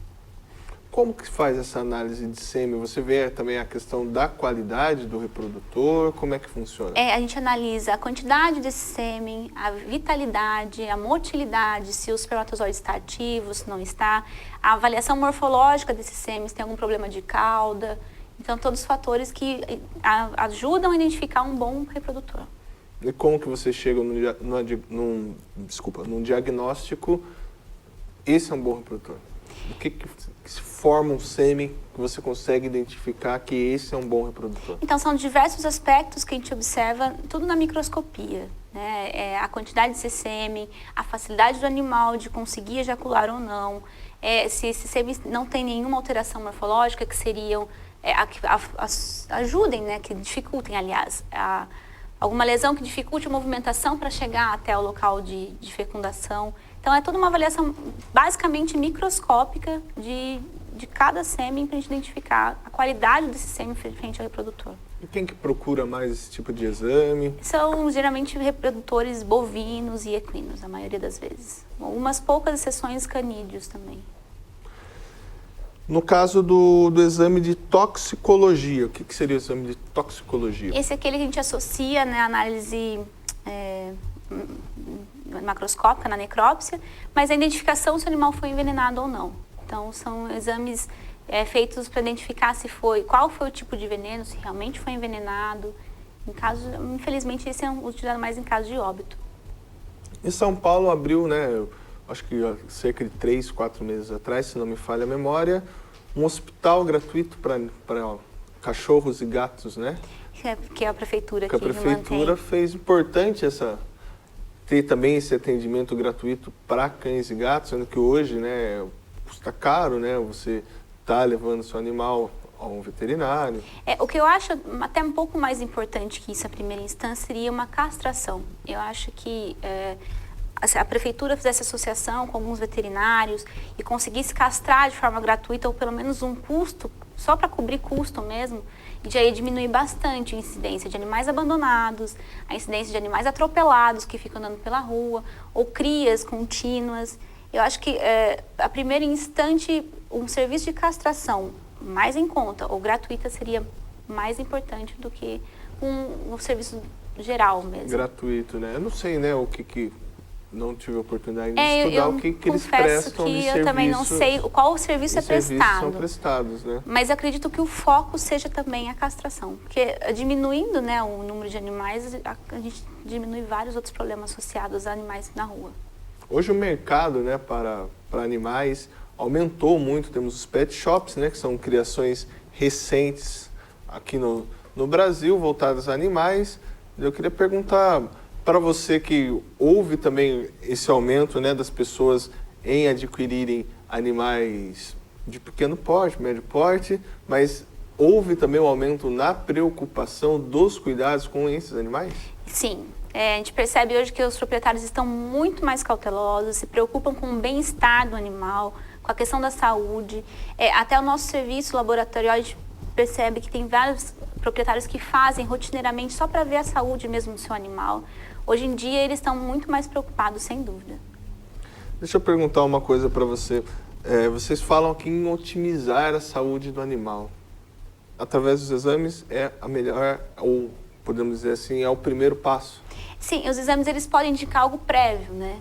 Como que faz essa análise de sêmen? Você vê também a questão da qualidade do reprodutor? Como é que funciona? A gente analisa a quantidade desse sêmen, a vitalidade, a motilidade, se o espermatozoide está ativo, se não está, a avaliação morfológica desses sêmen, se tem algum problema de cauda. Então, todos os fatores que ajudam a identificar um bom reprodutor. E como que você chega num diagnóstico, esse é um bom reprodutor? O que se forma um sêmen que você consegue identificar que esse é um bom reprodutor? Então, são diversos aspectos que a gente observa, tudo na microscopia, né? A quantidade desse sêmen, a facilidade do animal de conseguir ejacular ou não, se esse sêmen não tem nenhuma alteração morfológica, que seriam, ajudem, né? Que dificultem, aliás, alguma lesão que dificulte a movimentação para chegar até o local de fecundação. Então, é toda uma avaliação basicamente microscópica de cada sêmen para a gente identificar a qualidade desse sêmen frente ao reprodutor. E quem que procura mais esse tipo de exame? São geralmente reprodutores bovinos e equinos, a maioria das vezes. Algumas poucas exceções canídeos também. No caso do exame de toxicologia, o que seria o exame de toxicologia? Esse é aquele que a gente associa, né, a análise macroscópica na necrópsia, mas a identificação se o animal foi envenenado ou não. Então, são exames feitos para identificar qual foi o tipo de veneno, se realmente foi envenenado. Infelizmente, esse é utilizado mais em caso de óbito. Em São Paulo abriu, né, acho que cerca de 3, 4 meses atrás, se não me falha a memória, um hospital gratuito para cachorros e gatos, né? Que é a prefeitura que a prefeitura fez importante ter também esse atendimento gratuito para cães e gatos, sendo que hoje, né, custa caro, né, você tá levando seu animal a um veterinário. O que eu acho até um pouco mais importante que isso, a primeira instância, seria uma castração. Eu acho que se a prefeitura fizesse associação com alguns veterinários e conseguisse castrar de forma gratuita, ou pelo menos um custo, só para cobrir custo mesmo, já ia diminuir bastante a incidência de animais abandonados, a incidência de animais atropelados que ficam andando pela rua, ou crias contínuas. Eu acho que, a primeiro instante, um serviço de castração mais em conta ou gratuita seria mais importante do que um serviço geral mesmo. Gratuito, né? Eu não sei, né, o que não tive a oportunidade de estudar o que eles prestam de serviço. Eu também não sei qual o serviço é prestado. São prestados, né? Mas acredito que o foco seja também a castração, porque diminuindo, né, o número de animais, a gente diminui vários outros problemas associados a animais na rua. Hoje o mercado, né, para animais aumentou muito. Temos os pet shops, né, que são criações recentes aqui no Brasil, voltadas a animais. Eu queria perguntar para você que houve também esse aumento, né, das pessoas em adquirirem animais de pequeno porte, médio porte, mas houve também um aumento na preocupação dos cuidados com esses animais? Sim. A gente percebe hoje que os proprietários estão muito mais cautelosos, se preocupam com o bem-estar do animal, com a questão da saúde. Até o nosso serviço laboratorial, a gente percebe que tem vários proprietários que fazem rotineiramente só para ver a saúde mesmo do seu animal. Hoje em dia, eles estão muito mais preocupados, sem dúvida. Deixa eu perguntar uma coisa para você. Vocês falam aqui em otimizar a saúde do animal. Através dos exames é a melhor, ou podemos dizer assim, é o primeiro passo? Sim, os exames eles podem indicar algo prévio, né?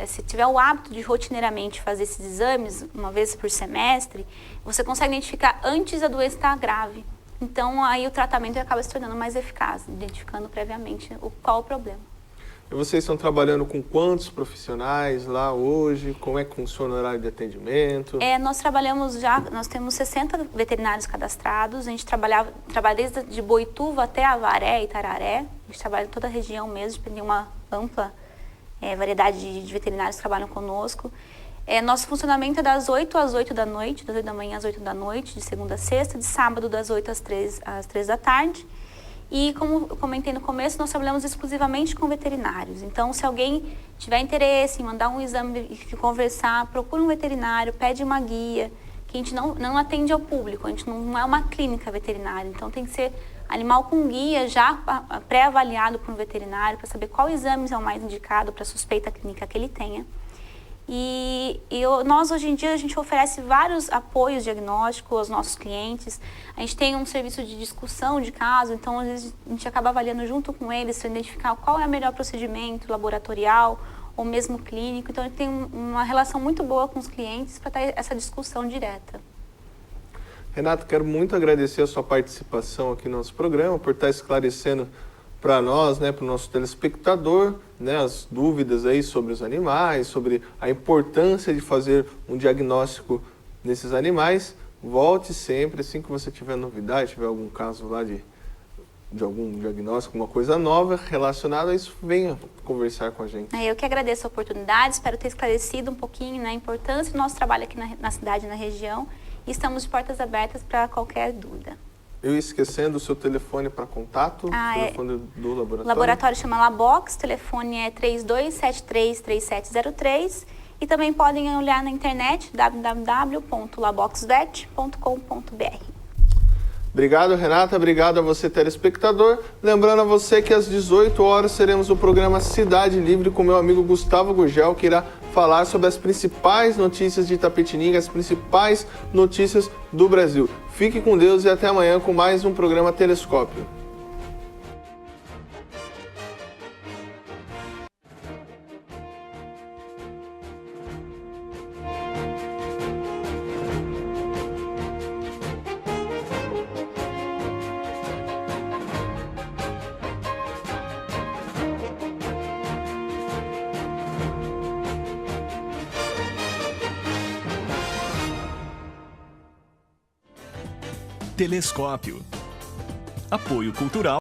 Se tiver o hábito de rotineiramente fazer esses exames, uma vez por semestre, você consegue identificar antes a doença estar grave. Então, aí o tratamento acaba se tornando mais eficaz, identificando previamente qual o problema. E vocês estão trabalhando com quantos profissionais lá hoje? Como é que funciona o horário de atendimento? Nós temos 60 veterinários cadastrados. A gente trabalha desde de Boituva até Avaré e Itararé. A gente trabalha em toda a região mesmo, tem uma ampla variedade de veterinários que trabalham conosco. Nosso funcionamento é das 8 às 8 da noite, das 8 da manhã às 8 da noite, de segunda a sexta, de sábado das 8 às 3 da tarde. E como eu comentei no começo, nós trabalhamos exclusivamente com veterinários. Então, se alguém tiver interesse em mandar um exame e conversar, procura um veterinário, pede uma guia, que a gente não atende ao público, a gente não é uma clínica veterinária. Então, tem que ser animal com guia já pré-avaliado por um veterinário para saber qual exame é o mais indicado para a suspeita clínica que ele tenha. Nós, hoje em dia, a gente oferece vários apoios diagnósticos aos nossos clientes. A gente tem um serviço de discussão de caso, então, às vezes, a gente acaba avaliando junto com eles para identificar qual é o melhor procedimento laboratorial ou mesmo clínico. Então, a gente tem uma relação muito boa com os clientes para ter essa discussão direta. Renato, quero muito agradecer a sua participação aqui no nosso programa, por estar esclarecendo para nós, né, para o nosso telespectador, né, as dúvidas aí sobre os animais, sobre a importância de fazer um diagnóstico nesses animais. Volte sempre, assim que você tiver novidade, tiver algum caso lá de algum diagnóstico, uma coisa nova relacionada a isso, venha conversar com a gente. Eu que agradeço a oportunidade, espero ter esclarecido um pouquinho, né, a importância do nosso trabalho aqui na cidade e na região, e estamos de portas abertas para qualquer dúvida. Eu ia esquecendo o seu telefone para contato, o telefone do laboratório. O laboratório chama Labox, o telefone é 3273-3703 e também podem olhar na internet www.laboxvet.com.br. Obrigado, Renata. Obrigado a você, telespectador. Lembrando a você que às 18 horas teremos o programa Cidade Livre com meu amigo Gustavo Gurgel, que irá falar sobre as principais notícias de Itapetininga, as principais notícias do Brasil. Fique com Deus e até amanhã com mais um programa Telescópio. Telescópio. Apoio Cultural.